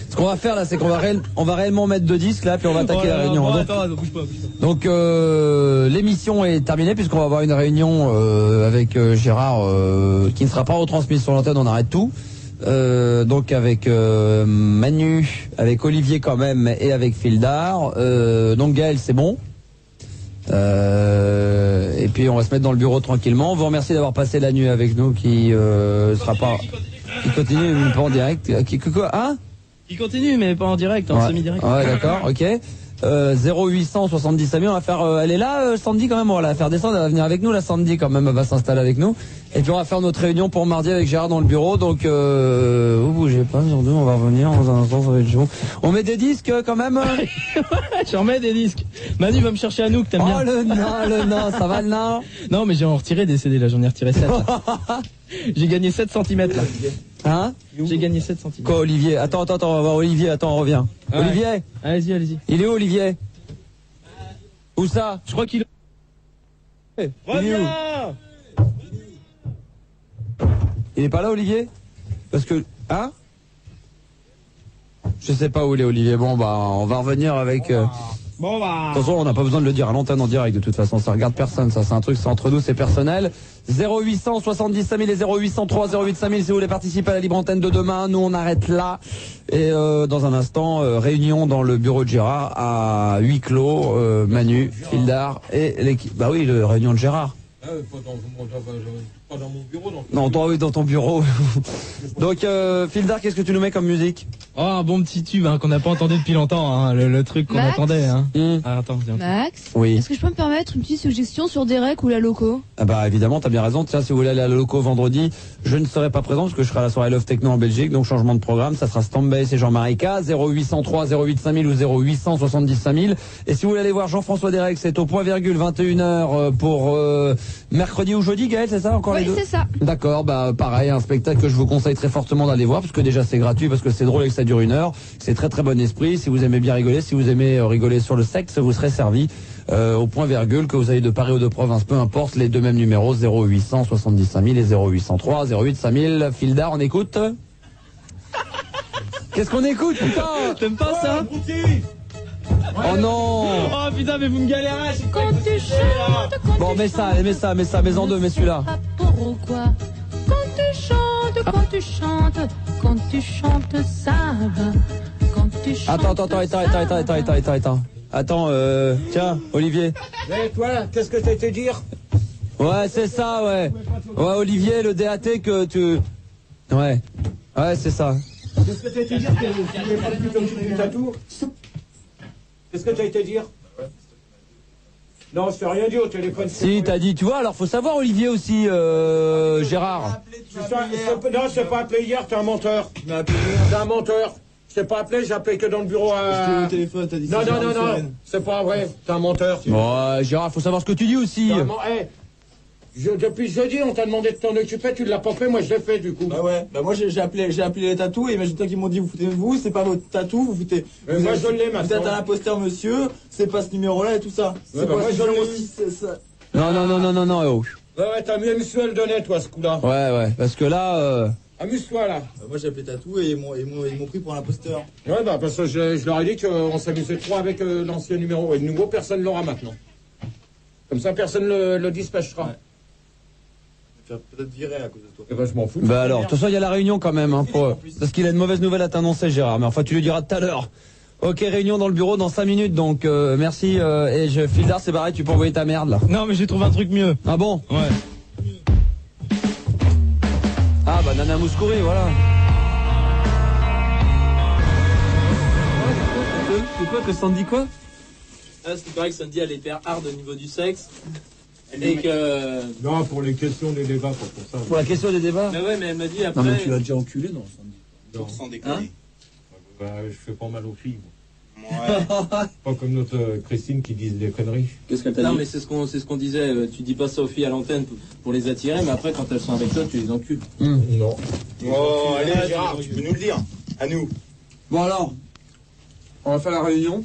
Speaker 1: Ce qu'on va faire là, c'est qu'on va, on va réellement mettre 2 disques là, puis on va attaquer la réunion.
Speaker 5: Bon,
Speaker 1: Donc,
Speaker 5: attends, bouge pas.
Speaker 1: Donc l'émission est terminée puisqu'on va avoir une réunion avec Gérard qui ne sera pas retransmise sur l'antenne, on arrête tout. Donc avec Manu, avec Olivier quand même et avec Fildar. Donc Gaël c'est bon. Et puis on va se mettre dans le bureau tranquillement. On vous remercie d'avoir passé la nuit avec nous qui sera pas... Qui continue mais pas en direct. Quoi hein?
Speaker 5: Il continue, mais pas en direct, en
Speaker 1: Ouais.
Speaker 5: semi-direct.
Speaker 1: Ouais, d'accord, ok. 0800 70 Samy, on va faire. Elle est là, Sandy quand même. On va la faire descendre. Elle va venir avec nous, la Sandy quand même. Elle va s'installer avec nous. Et puis on va faire notre réunion pour mardi avec Gérard dans le bureau. Donc, vous bougez pas, aujourd'hui, on va revenir dans un instant, ça va être chaud. On met des disques quand même.
Speaker 5: Je remets des disques. Manu va me chercher à nous, que t'aimes bien.
Speaker 1: Oh le nain, ça va le nain?
Speaker 5: Non, mais j'ai en retiré des CD là, j'en ai retiré 7. J'ai gagné 7 cm là.
Speaker 1: Hein?
Speaker 5: J'ai gagné 7 cm.
Speaker 1: Quoi, Olivier? Attends, on va voir Olivier. Attends, on revient.
Speaker 5: Ouais.
Speaker 1: Olivier?
Speaker 5: Allez-y.
Speaker 1: Il est où, Olivier? Où ça?
Speaker 5: Je crois qu'il...
Speaker 1: Il est où? Il est pas là, Olivier? Parce que... Hein? Je sais pas où il est, Olivier. Bon, bah, on va revenir avec...
Speaker 2: Bon bah.
Speaker 1: De toute façon, on n'a pas besoin de le dire à l'antenne en direct. De toute façon, ça regarde personne. Ça, c'est un truc, c'est entre nous, c'est personnel. 0800 70 5000 et 0803 08 5000 si vous voulez participer à la libre antenne de demain. Nous, on arrête là. Et dans un instant, réunion dans le bureau de Gérard à huis clos. Manu, Fildar et l'équipe. Bah oui, le réunion de Gérard.
Speaker 3: Pas dans mon bureau, donc.
Speaker 1: Non, toi, oui, dans ton bureau. Donc, Fildar, qu'est-ce que tu nous mets comme musique?
Speaker 5: Oh, un bon petit tube hein, qu'on n'a pas entendu depuis longtemps, hein, le truc qu'on
Speaker 4: Max
Speaker 5: attendait. Hein. Ah, attends, viens.
Speaker 4: Max,
Speaker 1: Oui.
Speaker 4: est-ce que je peux me permettre une petite suggestion sur Derek ou la Loco?
Speaker 1: Ah bah évidemment, t'as bien raison. Tiens, si vous voulez aller à la Loco vendredi, je ne serai pas présent parce que je serai à la soirée Love Techno en Belgique, donc changement de programme, ça sera Stambase et Jean-Marie K, 0803 08 5000 ou 0870 5000. Et si vous voulez aller voir Jean-François Derek, c'est au point virgule 21h pour mercredi ou jeudi, Gaël, c'est ça encore les
Speaker 4: Oui,
Speaker 1: deux?
Speaker 4: c'est ça.
Speaker 1: D'accord, bah pareil, un spectacle que je vous conseille très fortement d'aller voir parce que déjà c'est gratuit, parce que c'est drôle et que ça dure 1 heure. C'est très très bon esprit. Si vous aimez bien rigoler, si vous aimez rigoler sur le sexe, vous serez servi au point virgule, que vous ayez de Paris ou de province, peu importe, les deux mêmes numéros, 0800 70 5000 et 0803 08 5000. Fildar, on écoute. Qu'est-ce qu'on écoute, putain?
Speaker 5: T'aimes pas ça?
Speaker 1: Oh non!
Speaker 5: Oh putain, mais vous me galérez.
Speaker 4: Quand tu chantes, quand
Speaker 1: Bon, mets ça, mets en deux, mets celui-là.
Speaker 4: Pourquoi? Quand tu chantes, quand tu chantes, ça va. Quand tu chantes.
Speaker 1: Attends. Attends, tiens, Olivier.
Speaker 3: Mais toi, qu'est-ce que t'as été dire?
Speaker 1: Ouais, c'est ça, ouais. Ouais, Olivier, le DAT que tu... Ouais, c'est ça.
Speaker 3: Qu'est-ce que t'as été dire? Tu voulais pas plutôt du tatou? Qu'est-ce que t'as été dire? Non, je t'ai rien dit au téléphone.
Speaker 1: Si, t'as dit, tu vois, alors faut savoir, Olivier aussi, Gérard.
Speaker 3: Non, je t'ai pas appelé hier, t'es un menteur. T'es un menteur. Je t'ai pas appelé, j'ai appelé que dans le bureau à...
Speaker 9: J'étais au téléphone, t'as dit
Speaker 3: Non, c'est pas vrai, t'es un menteur.
Speaker 1: Bon, Gérard, faut savoir ce que tu dis aussi.
Speaker 3: Depuis jeudi, on t'a demandé de t'en occuper, tu l'as pas fait, moi je l'ai fait du coup.
Speaker 9: Bah ouais, bah moi j'ai appelé les tatous et imagine-toi qu'ils m'ont dit vous foutez de vous, c'est pas votre tatou, vous foutez.
Speaker 3: Moi je l'ai maintenant.
Speaker 9: Vous êtes un imposteur monsieur, c'est pas ce numéro-là et tout ça.
Speaker 3: Ouais, bah moi je l'ai.
Speaker 9: C'est ça.
Speaker 1: Non, oh.
Speaker 3: Ouais, t'as mieux amusé à le donner toi ce coup-là.
Speaker 1: Ouais, parce que là...
Speaker 3: Amuse-toi là.
Speaker 9: Bah, moi j'ai appelé tatou et ils m'ont pris pour un imposteur.
Speaker 3: Ouais, bah parce que je leur ai dit qu'on s'amusait trop avec l'ancien numéro. Et le nouveau, personne l'aura maintenant. Comme ça, personne le dispatchera.
Speaker 9: Ouais. Je vais peut-être virer à cause de toi.
Speaker 3: Et bah je m'en fous.
Speaker 1: Bah alors, de toute façon, il y a la réunion quand même, hein, parce qu'il a une mauvaise nouvelle à t'annoncer, Gérard. Mais enfin, tu lui diras tout à l'heure. Ok, réunion dans le bureau dans 5 minutes, donc merci. Et Fildar, c'est pareil, tu peux envoyer ta merde là.
Speaker 5: Non, mais j'ai trouvé un truc mieux.
Speaker 1: Ah bon?
Speaker 5: Ouais.
Speaker 1: Ah bah Nana Mouskouri, voilà. C'est quoi que Sandy quoi?
Speaker 5: Ah, c'est pareil que Sandy elle est hyper hard au niveau du sexe. Et que...
Speaker 3: Non, pour les questions des débats, pour ça.
Speaker 1: Pour la question des débats?
Speaker 5: Mais ouais, mais elle m'a dit après...
Speaker 9: Non mais tu l'as déjà enculé non Sandy?
Speaker 3: Non.
Speaker 9: Sans déconner.
Speaker 3: Bah, je fais pas mal aux filles.
Speaker 9: Ouais.
Speaker 3: Pas comme notre Christine qui disent des conneries.
Speaker 9: Qu'est-ce qu'elle t'a dit?
Speaker 5: Non mais c'est ce qu'on disait, tu dis pas ça aux filles à l'antenne pour les attirer, mais après quand elles sont avec toi, tu les encules.
Speaker 3: Non.
Speaker 9: Oh allez Gérard, tu peux nous le dire. À nous.
Speaker 1: Bon alors, on va faire la réunion.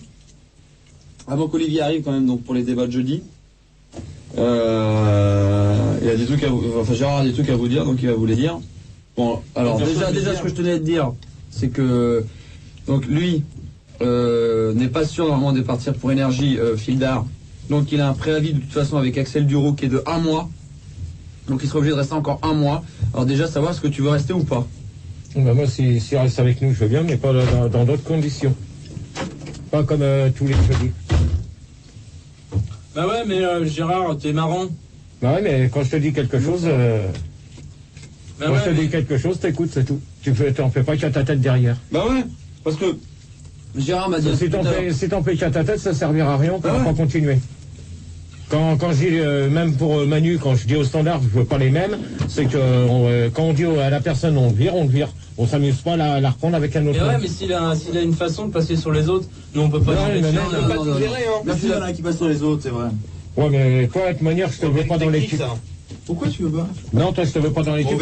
Speaker 1: Avant qu'Olivier arrive quand même, donc pour les débats de jeudi. Il a des trucs à vous... Enfin, Gérard a des trucs à vous dire, donc il va vous les dire. Bon, alors déjà ce que je tenais à te dire, c'est que... Donc lui... n'est pas sûr normalement de partir pour Énergie, Fildar. Donc il a un préavis de toute façon avec Axel Duro qui est de 1 mois. Donc il sera obligé de rester encore 1 mois. Alors déjà savoir est-ce que tu veux rester ou pas.
Speaker 3: Bah moi s'il reste avec nous je veux bien, mais pas dans d'autres conditions. Pas comme tous les jeudis.
Speaker 5: Bah ouais, mais Gérard, t'es marrant.
Speaker 3: Bah ouais, mais quand je te dis quelque chose,
Speaker 5: Bah ouais,
Speaker 3: je te dis quelque chose, t'écoutes, c'est tout. T'en fais pas qu'à ta tête derrière.
Speaker 1: Bah ouais, parce que Gérard m'a dit...
Speaker 3: Si t'en fais qu'à ta tête, ça servira à rien, on pourra pas continuer. Quand je dis, même pour Manu, quand je dis au standard, je veux pas les mêmes, c'est que quand on dit à la personne on le vire. On s'amuse pas à la reprendre avec un autre.
Speaker 5: Mais ouais, mais s'il a une façon de passer sur les autres, nous on peut pas...
Speaker 3: Non, mais non,
Speaker 5: on peut pas tout gérer, hein.
Speaker 9: Là il y en a qui passe sur les autres, c'est vrai.
Speaker 3: Ouais, mais toi, de toute manière, je te veux pas dans l'équipe.
Speaker 9: Pourquoi tu veux pas?
Speaker 3: Non, toi, je te veux pas dans l'équipe.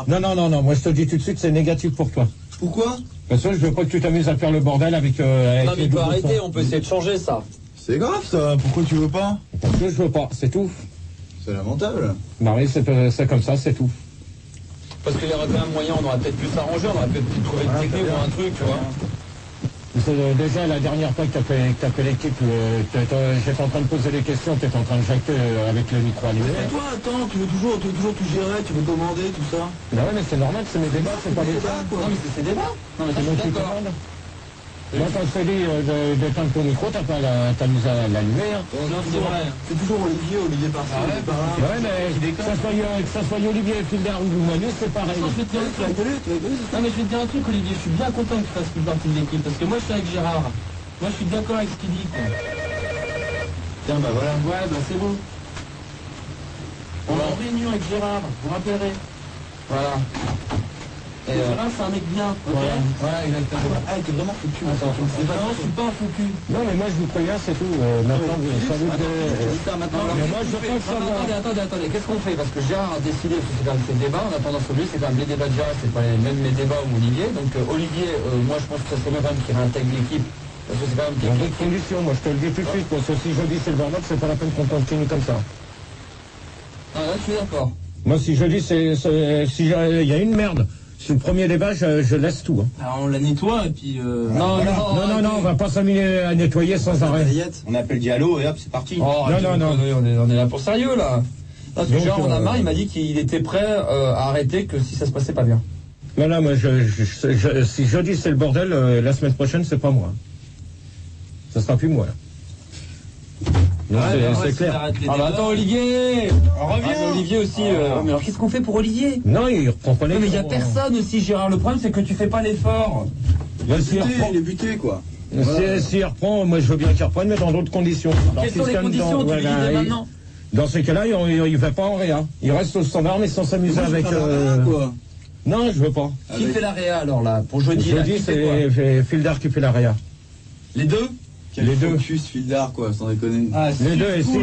Speaker 3: Non, moi, je te dis tout de suite, c'est négatif pour toi.
Speaker 9: Pourquoi?
Speaker 3: Parce que je veux pas que tu t'amuses à faire le bordel avec
Speaker 1: Non mais
Speaker 3: les
Speaker 1: il peut
Speaker 3: doubles
Speaker 1: arrêter,
Speaker 3: sons.
Speaker 1: on peut essayer de changer ça.
Speaker 9: C'est grave ça, pourquoi tu veux pas?
Speaker 3: Parce que je veux pas, c'est tout.
Speaker 9: C'est lamentable.
Speaker 3: Bah oui, c'est comme ça, c'est tout.
Speaker 1: Parce qu'il y aurait quand même moyen, on aurait peut-être pu s'arranger, on aurait peut-être pu trouver une technique ou un truc, tu vois.
Speaker 3: Déjà, la dernière fois que t'as fait l'équipe, j'étais en train de poser des questions, t'étais en train de jacter avec le micro allumé.
Speaker 9: Mais toi, attends, tu veux toujours tout gérer, tu veux commander, tout ça.
Speaker 3: Bah ouais, mais c'est normal, c'est mes débats, c'est pas les tiens.
Speaker 1: Non mais c'est ses débats. Non mais
Speaker 3: C'est moi
Speaker 1: je suis
Speaker 3: qui
Speaker 1: d'accord.
Speaker 3: commande. Moi, quand je te dis d'éteindre ton micro, t'as pas t'amuser à l'allumer. Hein.
Speaker 9: Non, c'est vrai. C'est toujours Olivier par-ci, Olivier par-là.
Speaker 3: Ouais, mais que ça soit Olivier Filder ou Manu, c'est pareil.
Speaker 5: Non, mais je vais te dire un truc, Olivier, je suis bien content que tu fasses plus partie de l'équipe, parce que moi je suis avec Gérard. Moi je suis d'accord avec ce qu'il dit, quoi.
Speaker 9: Tiens, bah voilà.
Speaker 5: Ouais, bah c'est bon. On est en réunion avec Gérard, vous vous rappellerez. Voilà. Et Gérard, c'est un mec bien, ok?
Speaker 3: Voilà, exactement.
Speaker 9: Ah, t'es vraiment foutu.
Speaker 5: Attends, non, je suis pas un fou cul.
Speaker 3: Non, mais moi, je vous préviens, c'est tout. Maintenant, vous savez que... Mais moi, je veux pas le savoir.
Speaker 1: Attendez, qu'est-ce qu'on fait? Parce que Gérard a décidé, parce que c'est quand même ses débats, en attendant celui, c'est quand même les débats de Gérard, c'est pas les mêmes les débats ou Olivier. Donc Olivier, moi je pense que ça serait bien quand même qu'il réintègre l'équipe. Parce que c'est quand même
Speaker 3: Dans d'autres conditions, moi je te le dis tout de suite, parce que si jeudi c'est le bordel, c'est pas la peine qu'on continue comme ça.
Speaker 1: Ah là, je suis d'accord.
Speaker 3: Moi, si jeudi, si il y a une merde, sur le premier débat, je laisse tout. Hein.
Speaker 5: Alors on la nettoie et puis...
Speaker 1: Non,
Speaker 3: on va pas s'amuser à nettoyer sans arrêt.
Speaker 9: On appelle Diallo et hop, c'est parti.
Speaker 1: Oh,
Speaker 3: Non.
Speaker 1: On est là pour sérieux là. Parce que
Speaker 3: Donc,
Speaker 1: Gérard, on a marre, il m'a dit qu'il était prêt à arrêter que si ça se passait pas bien.
Speaker 3: Voilà, moi, si jeudi c'est le bordel, la semaine prochaine, c'est pas moi. Ça sera plus moi. Non, c'est clair.
Speaker 1: Ah bah attends Olivier, reviens. Olivier aussi. Mais alors qu'est-ce qu'on fait pour Olivier?
Speaker 3: Non, il reprend pas les.
Speaker 1: Non mais il y a personne aussi Gérard. Le problème c'est que tu fais pas l'effort.
Speaker 9: Il est buté, quoi.
Speaker 3: S'il reprend, moi je veux bien qu'il reprenne, mais dans d'autres conditions.
Speaker 1: Quelles sont les conditions? Tu lui dis maintenant.
Speaker 3: Dans ces cas-là, il va pas en réa. Il reste au standard, mais sans s'amuser avec.
Speaker 9: Quoi.
Speaker 3: Non, je veux pas.
Speaker 1: Qui fait la réa alors là pour jeudi?
Speaker 3: Jeudi, c'est Fildar qui fait la réa.
Speaker 1: Les deux?
Speaker 3: Les deux.
Speaker 9: Focus, Fildar, quoi, sans déconner.
Speaker 5: Ah,
Speaker 3: Les deux, et si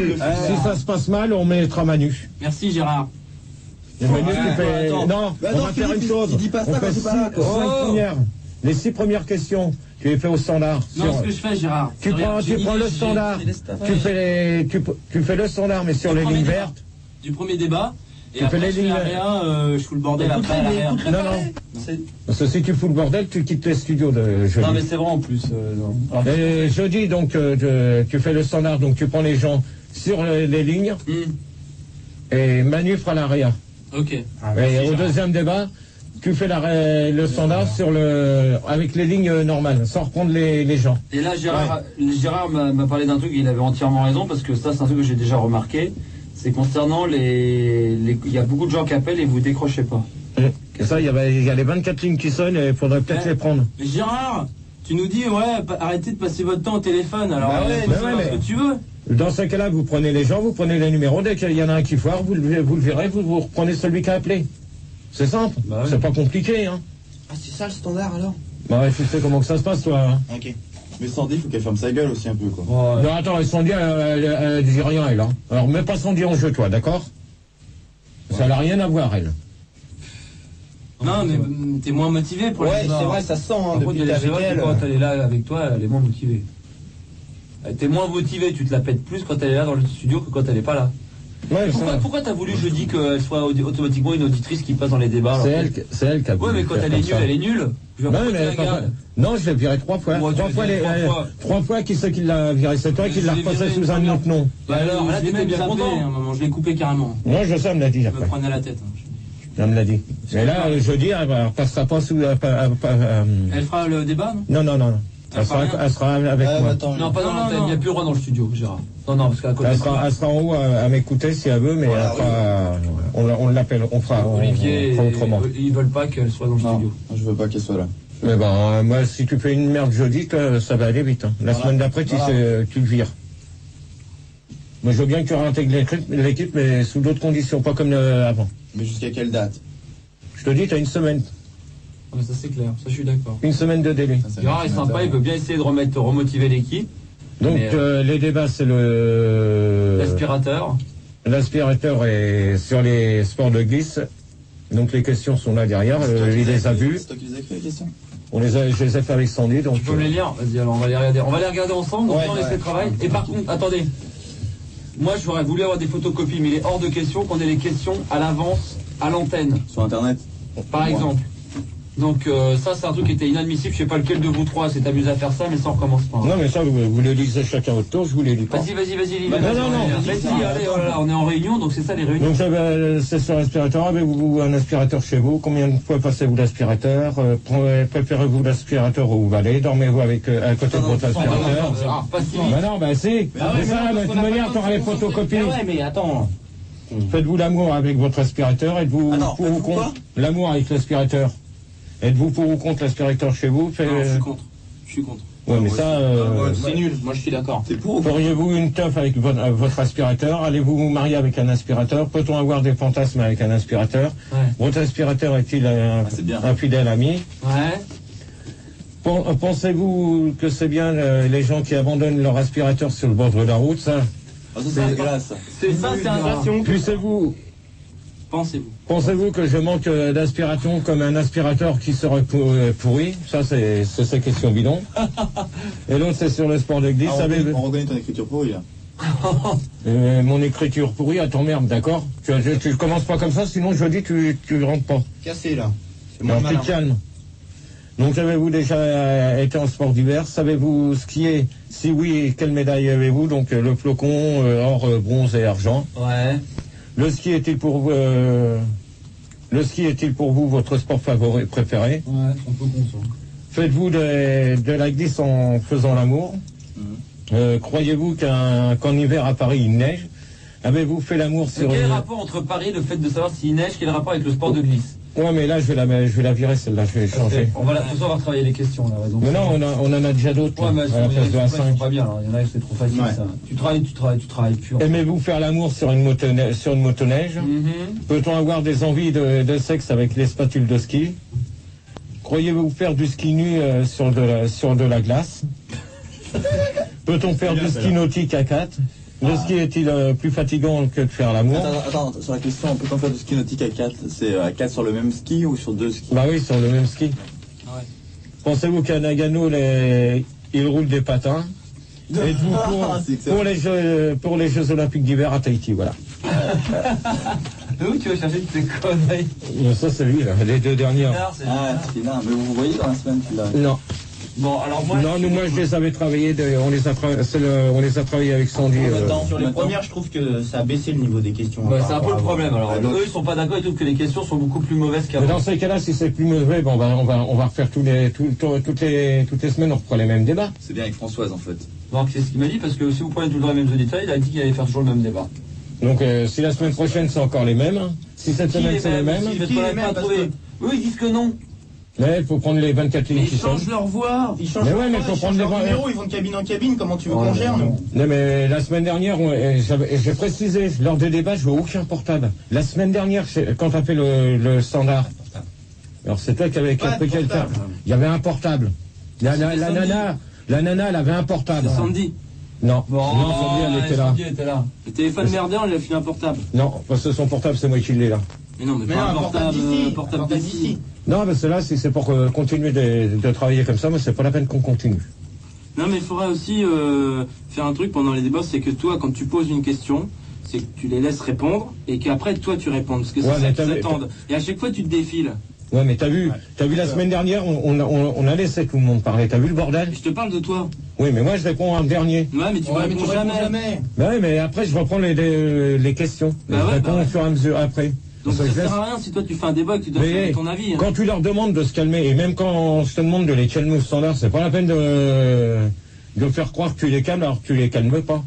Speaker 3: ça se passe mal, on mettra Manu.
Speaker 5: Merci Gérard.
Speaker 3: Et Manu qui fait. Non, on va faire une chose.
Speaker 9: Il dit pas ça quand c'est pas là, quoi.
Speaker 3: Les 6 premières questions, tu les fais au standard.
Speaker 5: Non, ce que je fais, Gérard.
Speaker 3: Tu prends le standard. Tu fais le standard, mais sur les lignes vertes.
Speaker 5: Du premier débat. Et
Speaker 3: tu
Speaker 5: après,
Speaker 3: fais les lignes.
Speaker 5: Je fous le bordel après la réa.
Speaker 3: Non. Parce que si tu fous le bordel, tu quittes les studios de jeudi.
Speaker 1: Non mais c'est vrai en plus.
Speaker 3: Et jeudi, donc, tu fais le standard, donc tu prends les gens sur les lignes. Et Manu fera la réa.
Speaker 5: Ok.
Speaker 3: Et au deuxième débat, tu fais le standard avec les lignes normales, sans reprendre les gens.
Speaker 1: Et là, Gérard m'a parlé d'un truc, il avait entièrement raison, parce que ça, c'est un truc que j'ai déjà remarqué. C'est concernant il y a beaucoup de gens qui appellent et vous décrochez pas.
Speaker 3: Et ça, il y a les 24 lignes qui sonnent et il faudrait peut-être les prendre.
Speaker 5: Mais Gérard, tu nous dis, arrêtez de passer votre temps au téléphone, alors ce que tu veux.
Speaker 3: Dans ce cas-là, vous prenez les gens, vous prenez les numéros, dès qu'il y en a un qui foire, vous le verrez, vous reprenez celui qui a appelé. C'est simple, c'est pas compliqué. Hein.
Speaker 9: Ah, c'est ça le standard alors?
Speaker 3: Bah ouais, tu sais comment que ça se passe, toi. Hein.
Speaker 9: Ok. Mais Sandy, il faut qu'elle ferme sa gueule aussi un peu, quoi.
Speaker 3: Non, attends, Sandy, elle dit rien, elle. Hein. Alors, mets pas Sandy en jeu, toi, d'accord? Ça n'a rien à voir, elle.
Speaker 5: Non, mais t'es moins motivé pour
Speaker 9: les
Speaker 5: débat.
Speaker 9: c'est vrai, ça se sent, hein,
Speaker 1: depuis
Speaker 9: que t'es avec elle.
Speaker 1: Quand elle est là avec toi, elle est moins motivée. T'es moins motivé, tu te la pètes plus quand elle est là dans le studio que quand elle est pas là.
Speaker 3: Ouais,
Speaker 1: pourquoi t'as voulu jeudi qu'elle soit automatiquement une auditrice qui passe dans les débats?
Speaker 3: C'est elle qui a voulu.
Speaker 1: Ouais, mais quand elle est nulle, elle est nulle.
Speaker 3: Non, je l'ai viré 3 fois. Trois fois, qui c'est qui l'a viré? C'est toi qui l'as repassé sous un autre nom.
Speaker 5: Bah alors, là, t'étais bien content. À un moment, je l'ai coupé carrément.
Speaker 3: Moi, je sais, elle me l'a dit
Speaker 5: Je
Speaker 3: après.
Speaker 5: me prenais la tête.
Speaker 3: Elle me l'a dit. Mais là, jeudi, elle ne passera pas sous...
Speaker 5: Elle fera le débat, non?
Speaker 3: Non. Elle sera avec moi.
Speaker 5: Non, pas dans l'antenne, il n'y a plus le droit dans le studio, Gérard. Non, parce qu'à côté.
Speaker 3: Elle sera en haut à m'écouter si elle veut, mais on l'appelle, on fera autrement.
Speaker 5: Ils veulent pas qu'elle soit dans le studio.
Speaker 9: Je veux pas qu'elle soit là.
Speaker 3: Mais moi, si tu fais une merde jeudi, ça va aller vite. Hein. La semaine d'après, tu le vires. Moi, je veux bien que tu réintègres l'équipe, mais sous d'autres conditions, pas comme avant.
Speaker 9: Mais jusqu'à quelle date?
Speaker 3: Je te dis, tu as une semaine.
Speaker 5: Mais ça, c'est clair. Ça, je suis d'accord.
Speaker 3: Une semaine de délai.
Speaker 1: Gérard est sympa, il veut bien essayer de remotiver l'équipe.
Speaker 3: Donc, les débats, c'est
Speaker 1: l'aspirateur.
Speaker 3: L'aspirateur est sur les sports de glisse. Donc, les questions sont là derrière. Il les a vues.
Speaker 9: C'est toi qui les as écrites, les questions?
Speaker 3: Je les ai fait avec Sandy. Donc,
Speaker 1: tu peux me les lire? Vas-y, alors on va les regarder. On va les regarder ensemble, donc on laisse le travail. Et par contre, attendez. Moi, j'aurais voulu avoir des photocopies, mais il est hors de question qu'on ait les questions à l'avance, à l'antenne.
Speaker 9: Sur Internet?
Speaker 1: Par exemple. Donc ça c'est un truc qui était inadmissible, je sais pas lequel de vous trois s'est amusé à faire ça, mais ça on recommence pas.
Speaker 3: Non mais ça vous le lisez chacun à votre tour, je vous les lis pas.
Speaker 1: Vas-y, lis.
Speaker 3: Non,
Speaker 1: Vas-y, allez, oh là là, on est en réunion, donc c'est ça les réunions.
Speaker 3: Donc c'est sur l'aspirateur, avez-vous un aspirateur chez vous? Combien de fois passez-vous l'aspirateur? Préférez-vous l'aspirateur au valet? Dormez-vous avec à côté de votre aspirateur?
Speaker 1: Pas si
Speaker 3: Bah non, bah si. Mais ça, de toute manière, t'auras les photocopies.
Speaker 9: Ouais, mais attends.
Speaker 3: Faites-vous l'amour avec votre aspirateur? Êtes-vous pour ou contre l'amour avec l'aspirateur? Êtes-vous pour ou contre l'aspirateur chez vous?
Speaker 9: Non, je suis contre.
Speaker 3: Ouais, mais ça...
Speaker 9: c'est nul, moi je suis d'accord. C'est pour.
Speaker 3: Feriez-vous une teuf avec votre aspirateur? Allez-vous vous marier avec un aspirateur? Peut-on avoir des fantasmes avec un aspirateur? Votre aspirateur est-il un fidèle ami? Pensez-vous que c'est bien les gens qui abandonnent leur aspirateur sur le bord de la route, ça?
Speaker 9: C'est dégueulasse. C'est un passion.
Speaker 3: Pensez-vous que je manque d'aspiration comme un aspirateur qui serait pourri? Ça, c'est question bidon. Et l'autre, c'est sur le sport de glisse.
Speaker 10: On reconnaît ton écriture pourrie, là.
Speaker 3: Mon écriture pourrie, à t'emmerde, d'accord? Tu commences pas comme ça, sinon je dis tu rentres pas.
Speaker 10: Cassé, là.
Speaker 3: Alors, t'es calme. Donc, avez-vous déjà été en sport d'hiver? Savez-vous skier? Si oui, quelle médaille avez-vous? Donc, le flocon, or, bronze et argent.
Speaker 1: Ouais.
Speaker 3: Le ski est-il pour vous votre sport préféré?
Speaker 1: Ouais, on peut comprendre.
Speaker 3: Faites-vous de la glisse en faisant l'amour? Croyez-vous qu'en hiver à Paris il neige? Avez-vous fait l'amour sur...
Speaker 1: Quel est le rapport entre Paris, le fait de savoir s'il neige, quel est le rapport avec le sport de glisse?
Speaker 3: Ouais, mais là je vais la virer celle-là, je vais changer.
Speaker 1: On va retravailler les questions là. Ouais, donc
Speaker 3: mais non, on en a déjà d'autres.
Speaker 1: Ouais, mais
Speaker 3: à la place de la 5.
Speaker 1: Pas bien, alors. Il y en a c'est trop facile ça. Tu travailles plus.
Speaker 3: Aimez-vous faire l'amour sur une motoneige? Peut-on avoir des envies de sexe avec les spatules de ski? Croyez-vous faire du ski nu sur de la glace? Peut-on faire du ski nautique à 4? Le ski est-il plus fatigant que de faire l'amour?
Speaker 10: Attends, sur la question, peut-on faire du ski nautique à 4? C'est à 4 sur le même ski ou sur 2 skis?
Speaker 3: Bah oui, sur le même ski.
Speaker 10: Ouais.
Speaker 3: Pensez-vous qu'à Nagano, il roule des patins? Êtes-vous pour les Jeux Olympiques d'hiver à Tahiti? Voilà.
Speaker 1: Où tu vas chercher toutes ces conneries?
Speaker 3: Ça, c'est lui, là, les deux dernières.
Speaker 10: C'est là. Mais vous voyez dans la semaine, tu l'as.
Speaker 3: Non.
Speaker 1: Bon, alors moi...
Speaker 3: Non, moi je les avais travaillés, on les a travaillés avec Sandy.
Speaker 9: Sur les premières, je trouve que ça a baissé le niveau des questions.
Speaker 1: Ouais, c'est un peu le problème, alors. Eux, ils sont pas d'accord, ils trouvent que les questions sont beaucoup plus mauvaises qu'avant.
Speaker 3: Mais dans ces cas-là, si c'est plus mauvais, bon, on va refaire toutes les semaines, on reprend les mêmes débats.
Speaker 10: C'est bien avec Françoise, en fait.
Speaker 1: Donc, c'est ce qu'il m'a dit, parce que si vous prenez tout le temps les mêmes auditeurs, il a dit qu'il allait faire toujours le même débat.
Speaker 3: Donc, si la semaine prochaine, c'est encore les mêmes, si cette semaine, c'est les mêmes...
Speaker 1: Eux, ils disent que non.
Speaker 3: Mais il faut prendre les 24 lignes qui sont.
Speaker 9: Ils changent leur voix, ils changent leur numéro, ils vont de cabine en cabine, comment tu veux qu'on gère, nous?
Speaker 3: Non, mais la semaine dernière, j'ai précisé, lors des débats, je veux aucun portable. La semaine dernière, quand tu as fait le standard, alors c'est toi qui avais pris quelqu'un. Il y avait un portable. La nana, elle avait un portable.
Speaker 5: C'est Sandy.
Speaker 3: Non, Sandy, elle était là.
Speaker 5: Le téléphone merdé, on lui a filé un portable.
Speaker 3: Non, parce que son portable, c'est moi qui l'ai là.
Speaker 5: Mais non, mais pas un portable d'ici.
Speaker 3: Non, parce que là, si c'est pour continuer de travailler comme ça, moi, c'est pas la peine qu'on continue.
Speaker 5: Non, mais il faudrait aussi faire un truc pendant les débats, c'est que toi, quand tu poses une question, c'est que tu les laisses répondre et qu'après, toi, tu réponds. Parce que c'est ça qu'ils attendent. Et à chaque fois, tu te défiles.
Speaker 3: Ouais, mais t'as vu la semaine dernière, on a laissé tout le monde parler. T'as vu le bordel?
Speaker 5: Je te parle de toi.
Speaker 3: Oui, mais moi, je réponds en dernier.
Speaker 5: Ouais, mais tu réponds jamais.
Speaker 3: Bah oui, mais après, je reprends les questions. Bah je réponds au fur et à mesure après.
Speaker 5: Donc ça sert à rien si toi tu fais un débat et que tu dois faire ton avis.
Speaker 3: Quand tu leur demandes de se calmer, et même quand je te demande de les calmer au standard, c'est pas la peine de faire croire que tu les calmes alors que tu les calmes pas.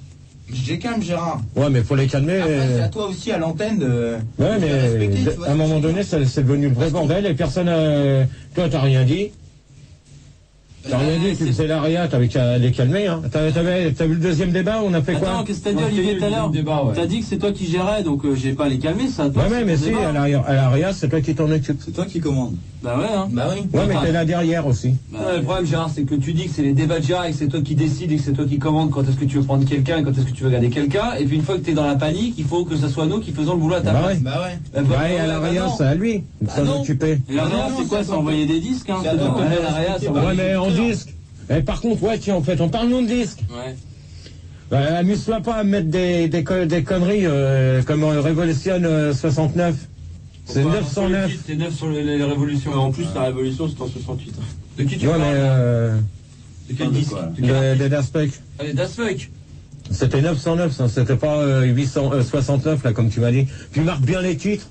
Speaker 9: Je les calme, Gérard.
Speaker 3: Ouais, mais faut les calmer.
Speaker 9: Après, c'est à toi aussi à l'antenne de.
Speaker 3: Ouais, mais à un moment donné, c'est devenu le vrai bordel et personne. Toi, t'as rien dit. T'as rien dit, tu faisais l'aria, t'avais qu'à les calmer, hein. T'as vu le deuxième débat, on a fait quoi?
Speaker 5: Attends, qu'est-ce que t'as dit, Olivier, tout à l'heure? T'as dit que c'est toi qui gérais, donc j'ai pas à les calmer, ça.
Speaker 3: Ouais, mais si, à l'aria, c'est toi qui t'en occupes.
Speaker 10: C'est toi qui commandes.
Speaker 5: Bah ouais, hein.
Speaker 9: Bah oui.
Speaker 3: Ouais, mais t'es là derrière aussi.
Speaker 1: Le problème, Gérard, c'est que tu dis que c'est les débats de Gérard et que c'est toi qui décides et que c'est toi qui commandes quand est-ce que tu veux prendre quelqu'un et quand est-ce que tu veux garder quelqu'un. Et puis une fois que t'es dans la panique, il faut que ce soit nous qui faisons le boulot à ta place.
Speaker 9: Bah ouais.
Speaker 3: Ouais, à l'aria, c'est à lui de s'en occuper.
Speaker 5: Et l'aria, c'est quoi? C'est envoyer des disques, hein.
Speaker 3: Ouais, mais en disque. Et par contre, ouais, tiens, en fait, on parle non de disque.
Speaker 5: Ouais.
Speaker 3: Amuse-toi pas à mettre des conneries comme Révolution 69. C'est 909.
Speaker 1: C'est 9 sur les révolutions.
Speaker 9: En plus, la révolution, c'est en 68.
Speaker 1: De qui tu
Speaker 3: Ouais,
Speaker 1: parles
Speaker 3: mais
Speaker 1: De quel disque
Speaker 3: de Daft Punk.
Speaker 1: Allez, Das Fuck.
Speaker 3: C'était 909, ça, c'était pas 869 là, comme tu m'as dit. Puis marque bien les titres.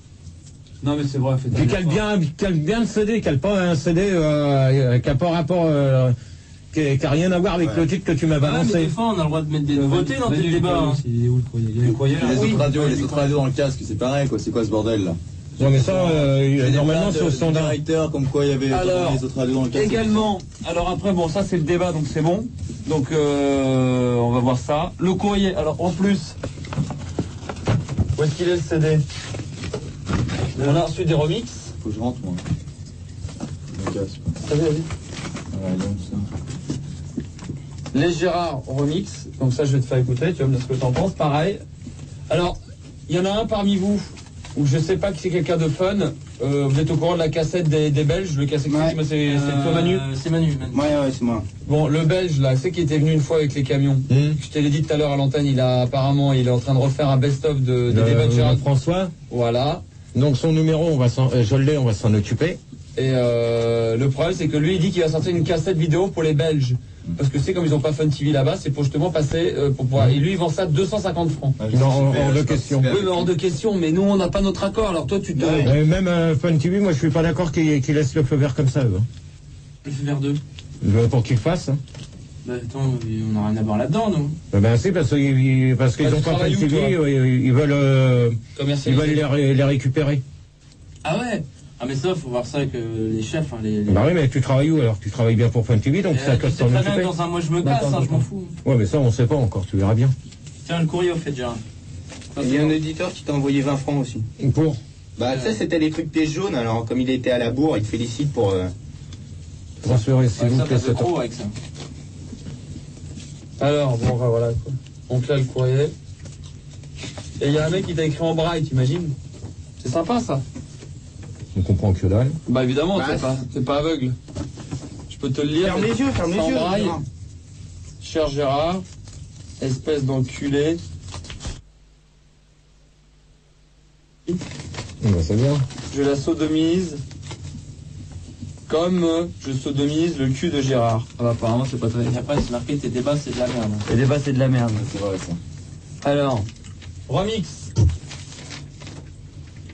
Speaker 1: Non, mais c'est vrai, faites
Speaker 3: Puis cale bien le CD, cale pas un CD qui a pas rapport, qui a rien à voir avec le titre que tu m'as
Speaker 9: Mais
Speaker 3: balancé.
Speaker 9: des fois, on a le droit de mettre des nouveautés dans tes débats. hein.
Speaker 1: Il est où le courrier Il y a le courrier là
Speaker 10: Les autres radios dans le casque, c'est pareil quoi, c'est quoi ce bordel là?
Speaker 3: Non mais ça, normalement
Speaker 10: sur
Speaker 3: sur le standard.
Speaker 10: directeur, comme quoi il y avait
Speaker 1: Alors,
Speaker 10: les autres radios dans le casque.
Speaker 1: également, alors après, bon, ça c'est le débat, donc c'est bon. Donc, on va voir ça. Le courrier, alors en plus, où est-ce qu'il est le CD? On a reçu des remixes.
Speaker 10: Faut que je rentre moi. Le casque.
Speaker 1: Vas-y.
Speaker 10: Ouais, donc ça.
Speaker 1: Les Gérard remix, donc ça je vais te faire écouter, tu vas me dire ce que tu en penses, pareil. Alors, il y en a un parmi vous, où je sais pas que c'est quelqu'un de fun, vous êtes au courant de la cassette des Belges, le cassette
Speaker 9: Ouais.
Speaker 1: c'est toi Manu.
Speaker 9: C'est Manu.
Speaker 10: Ouais, c'est moi.
Speaker 1: Bon, le Belge là, c'est qui était venu une fois avec les camions. Je te l'ai dit tout à l'heure à l'antenne, il est en train de refaire un best-of des débats de Gérard.
Speaker 3: François.
Speaker 1: Voilà.
Speaker 3: Donc son numéro, on va s'en occuper.
Speaker 1: Et le problème c'est que lui il dit qu'il va sortir une cassette vidéo pour les Belges. Parce que c'est comme ils ont pas Fun TV là-bas, c'est pour justement passer pour pouvoir. Et lui il vend ça 250 francs.
Speaker 3: Non, hors de question.
Speaker 1: Oui, mais hors de question, mais nous on n'a pas notre accord, alors toi tu te.
Speaker 3: Même Fun TV, moi je suis pas d'accord qu'il laisse le feu vert comme ça.
Speaker 9: Le feu vert 2.
Speaker 3: Pour qu'il fasse.
Speaker 9: Bah attends, on n'a rien à voir là-dedans, nous.
Speaker 3: Ben si, parce qu'ils
Speaker 1: Bah,
Speaker 3: ont
Speaker 1: tu
Speaker 3: pas Fun
Speaker 1: travailles où,
Speaker 3: TV,
Speaker 1: toi
Speaker 3: ils veulent les récupérer.
Speaker 9: Ah ouais. Ah mais ça, faut voir ça avec les chefs. Hein,
Speaker 3: Bah oui, mais tu travailles où alors? Tu travailles bien pour Fun TV, donc ça
Speaker 9: tu
Speaker 3: coste
Speaker 9: sais
Speaker 3: s'en
Speaker 9: très bien
Speaker 3: occuper.
Speaker 9: que dans un mois je me casse, hein, je m'en fous.
Speaker 3: Ouais, mais ça on sait pas encore, tu verras bien.
Speaker 9: Tiens, le courrier au fait, Gérard.
Speaker 11: Il y a un auditeur qui t'a envoyé 20 francs aussi.
Speaker 3: Pour?
Speaker 11: Bah ça c'était les trucs pièces jaunes, alors comme il était à la bourre, il te félicite pour...
Speaker 3: Transférer s'il vous plaît.
Speaker 9: Ça trop avec ça.
Speaker 1: Alors, bon, voilà quoi. Donc là, le courrier. Et il y a un mec qui t'a écrit en braille, t'imagines? C'est sympa ça.
Speaker 3: On comprend que dalle.
Speaker 1: Bah évidemment, t'es pas aveugle. Je peux te le lire.
Speaker 11: Ferme les yeux, ferme les
Speaker 1: en
Speaker 11: yeux.
Speaker 1: braille.
Speaker 11: Gérard.
Speaker 1: Cher Gérard, espèce d'enculé.
Speaker 3: Bah, c'est bien.
Speaker 1: Je la sodomise comme je sodomise le cul de Gérard. Ah bah apparemment c'est pas très...
Speaker 9: Et après, c'est marqué tes débats, c'est de la merde.
Speaker 1: Les débats c'est de la merde.
Speaker 10: C'est vrai ça.
Speaker 1: Alors, remix.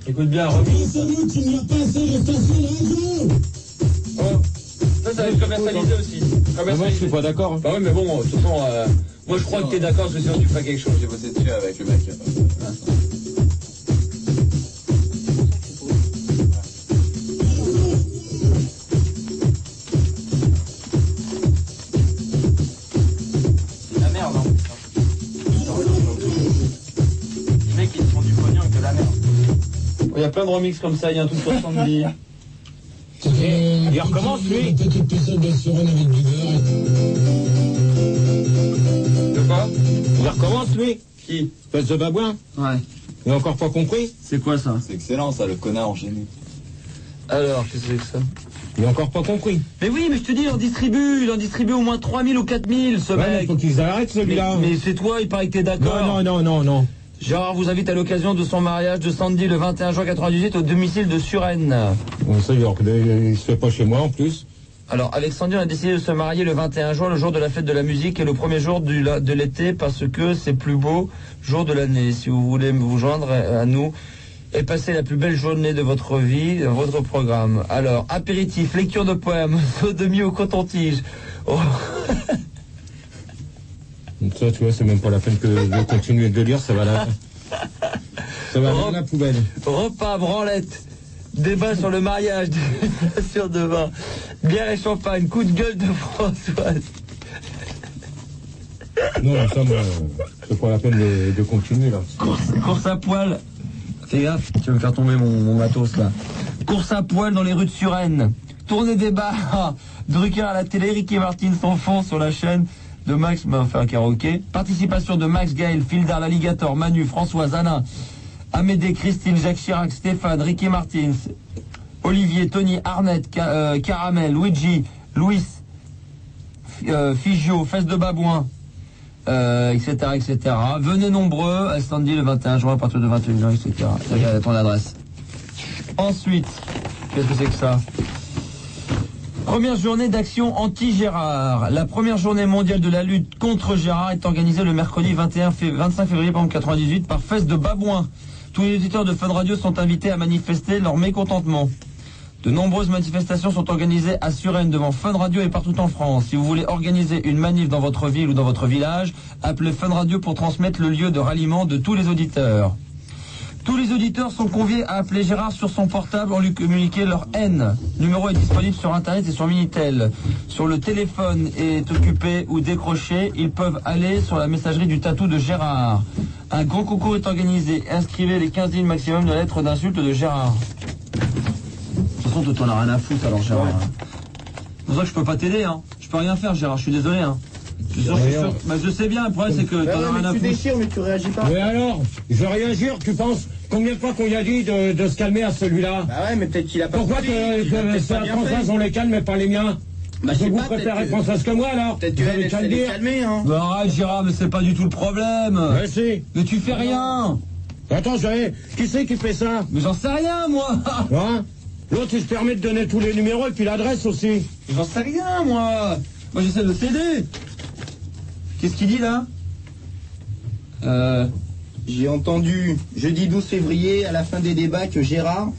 Speaker 1: Écoute bien, remix. Oh, ça va être commercialisé aussi.
Speaker 3: Moi je suis pas d'accord.
Speaker 1: Bah oui, mais bon, de toute façon, moi je crois que t'es d'accord, parce que sinon tu feras quelque chose.
Speaker 10: J'ai bossé dessus avec le mec.
Speaker 9: C'est de la merde, hein. Les mecs, ils font du pognon avec de la merde.
Speaker 1: Il y a plein de remix comme ça, il y a un truc 70.
Speaker 3: Il recommence lui.
Speaker 1: De quoi?
Speaker 3: Il recommence lui.
Speaker 1: Qui?
Speaker 3: Espèce de babouin.
Speaker 1: Ouais.
Speaker 3: Il a encore pas compris.
Speaker 1: C'est quoi ça?
Speaker 10: C'est excellent ça, le connard enchaîné.
Speaker 1: Alors, qu'est-ce que c'est que ça?
Speaker 3: Il a encore pas compris.
Speaker 1: Mais oui, mais je te dis, il en distribue au moins 3000 ou 4000, ce
Speaker 3: Ouais, mais
Speaker 1: mec.
Speaker 3: faut qu'ils arrêtent celui-là.
Speaker 1: Mais c'est toi, il paraît que t'es d'accord.
Speaker 3: Non.
Speaker 1: Gérard vous invite à l'occasion de son mariage de Sandy le 21 juin 98 au domicile de Suresnes.
Speaker 3: Bon, ça, il se fait pas chez moi en plus.
Speaker 1: Alors, Alexandre a décidé de se marier le 21 juin, le jour de la fête de la musique et le premier jour de l'été, parce que c'est le plus beau jour de l'année. Si vous voulez vous joindre à nous et passer la plus belle journée de votre vie, votre programme. Alors, apéritif, lecture de poèmes, sodomie au coton-tige. Oh.
Speaker 3: Ça, tu vois, c'est même pas la peine de continuer de le lire, ça va à la poubelle.
Speaker 1: Repas, branlette, débat sur le mariage, dégustation de vin, bière et champagne, coup de gueule de Françoise.
Speaker 3: Non, ça, moi, c'est pas la peine de continuer, là.
Speaker 1: Course à poil. Fais gaffe, tu vas me faire tomber mon matos, là. Course à poil dans les rues de Suresnes. Tournée des bars. Drucker à la télé, Ricky Martin s'en fond sur la chaîne de Max, on va faire un karaoké. Participation de Max, Gaël, Fildar, l'Alligator, Manu, Françoise, Alain, Amédée, Christine, Jacques Chirac, Stéphane, Ricky Martins, Olivier, Tony, Arnett, Caramel, Luigi, Louis, Figio, Fesse de Babouin, etc., etc. Venez nombreux à Sandy le 21 juin à partir de 21h, etc. Regarde ton adresse. Ensuite, qu'est-ce que c'est que ça? Première journée d'action anti-Gérard. La première journée mondiale de la lutte contre Gérard est organisée le mercredi 25 février 1998 par Fest de Babouin. Tous les auditeurs de Fun Radio sont invités à manifester leur mécontentement. De nombreuses manifestations sont organisées à Suresnes devant Fun Radio et partout en France. Si vous voulez organiser une manif dans votre ville ou dans votre village, appelez Fun Radio pour transmettre le lieu de ralliement de tous les auditeurs. Tous les auditeurs sont conviés à appeler Gérard sur son portable en lui communiquant leur haine. Le numéro est disponible sur Internet et sur Minitel. Sur le téléphone est occupé ou décroché, ils peuvent aller sur la messagerie du tatou de Gérard. Un grand concours est organisé. Inscrivez les 15 lignes maximum de lettres d'insulte de Gérard. De toute façon, t'en as rien à foutre alors, Gérard. C'est pour ça que je peux pas t'aider, hein. Je peux rien faire, Gérard, je suis désolé, hein. Je sais bien, le problème c'est que t'en as rien à foutre.
Speaker 11: Tu déchires, mais tu réagis pas.
Speaker 3: Mais alors, je vais réagir, tu penses? Combien de fois qu'on lui a dit de se calmer à celui-là?
Speaker 11: Bah ouais, mais peut-être qu'il a pas
Speaker 3: Pourquoi
Speaker 11: compris.
Speaker 3: Françoise on les calme mais pas les miens?
Speaker 11: Bah, je sais
Speaker 3: vous
Speaker 11: pas,
Speaker 3: préférez
Speaker 11: peut-être
Speaker 3: Françoise que moi alors?
Speaker 11: Peut-être que
Speaker 3: Vous
Speaker 11: elle
Speaker 3: avez qu'à le
Speaker 11: s'est
Speaker 3: dire.
Speaker 11: calmée, hein.
Speaker 1: Bah arrête, Gérard, mais c'est pas du tout le problème.
Speaker 3: Mais si.
Speaker 1: Mais tu fais rien.
Speaker 3: Attends, qui c'est qui fait ça?
Speaker 1: Mais j'en sais rien, moi.
Speaker 3: Hein? L'autre il se permet de donner tous les numéros et puis l'adresse aussi.
Speaker 1: J'en sais rien, moi. Moi j'essaie de t'aider. Qu'est-ce qu'il dit là?
Speaker 11: J'ai entendu jeudi 12 février à la fin des débats que Gérard,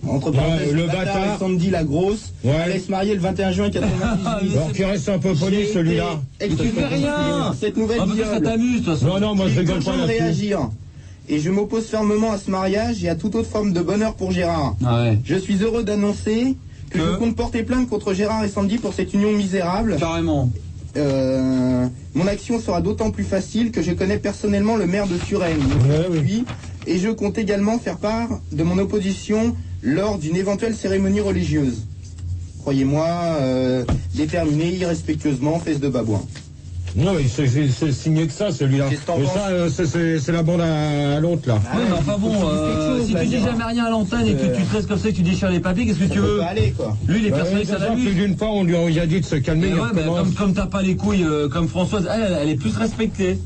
Speaker 11: entre parenthèses,
Speaker 3: le
Speaker 11: le bâtard
Speaker 3: bâtard
Speaker 11: et Sandy la grosse, allait se marier le 21 juin 98.
Speaker 3: Alors qu'il reste un peu poli celui-là.
Speaker 1: Mais tu fais rien.
Speaker 11: Cette nouvelle
Speaker 1: Ah, parce que ça
Speaker 11: viole.
Speaker 1: t'amuse, de toute façon.
Speaker 3: Non, moi je rigole pas
Speaker 11: de
Speaker 3: là-dessus.
Speaker 11: réagir. Et je m'oppose fermement à ce mariage et à toute autre forme de bonheur pour Gérard.
Speaker 1: Ah ouais.
Speaker 11: Je suis heureux d'annoncer que je compte porter plainte contre Gérard et Sandy pour cette union misérable.
Speaker 1: Carrément.
Speaker 11: Mon action sera d'autant plus facile que je connais personnellement le maire de Suresnes, et je compte également faire part de mon opposition lors d'une éventuelle cérémonie religieuse. Croyez-moi, déterminé irrespectueusement, fesse de babouin.
Speaker 3: Non, c'est signé que ça, celui-là.
Speaker 11: Qu'est-ce que t'en
Speaker 3: Mais
Speaker 11: penses?
Speaker 3: ça, c'est la bande à l'autre, là.
Speaker 1: Ouais, mais enfin bon, si tu dis jamais rien à l'antenne et que tu te restes comme ça et que tu déchires les papiers, qu'est-ce que tu veux?
Speaker 11: Aller, quoi.
Speaker 1: Lui, il est
Speaker 3: Bah
Speaker 1: persuadé
Speaker 3: oui,
Speaker 1: que ça
Speaker 3: c'est ça,
Speaker 1: l'amuse.
Speaker 3: plus d'une fois, on lui a dit de se calmer.
Speaker 1: Mais
Speaker 3: il
Speaker 1: ouais, mais
Speaker 3: recommence.
Speaker 1: comme t'as pas les couilles comme Françoise, elle est plus respectée.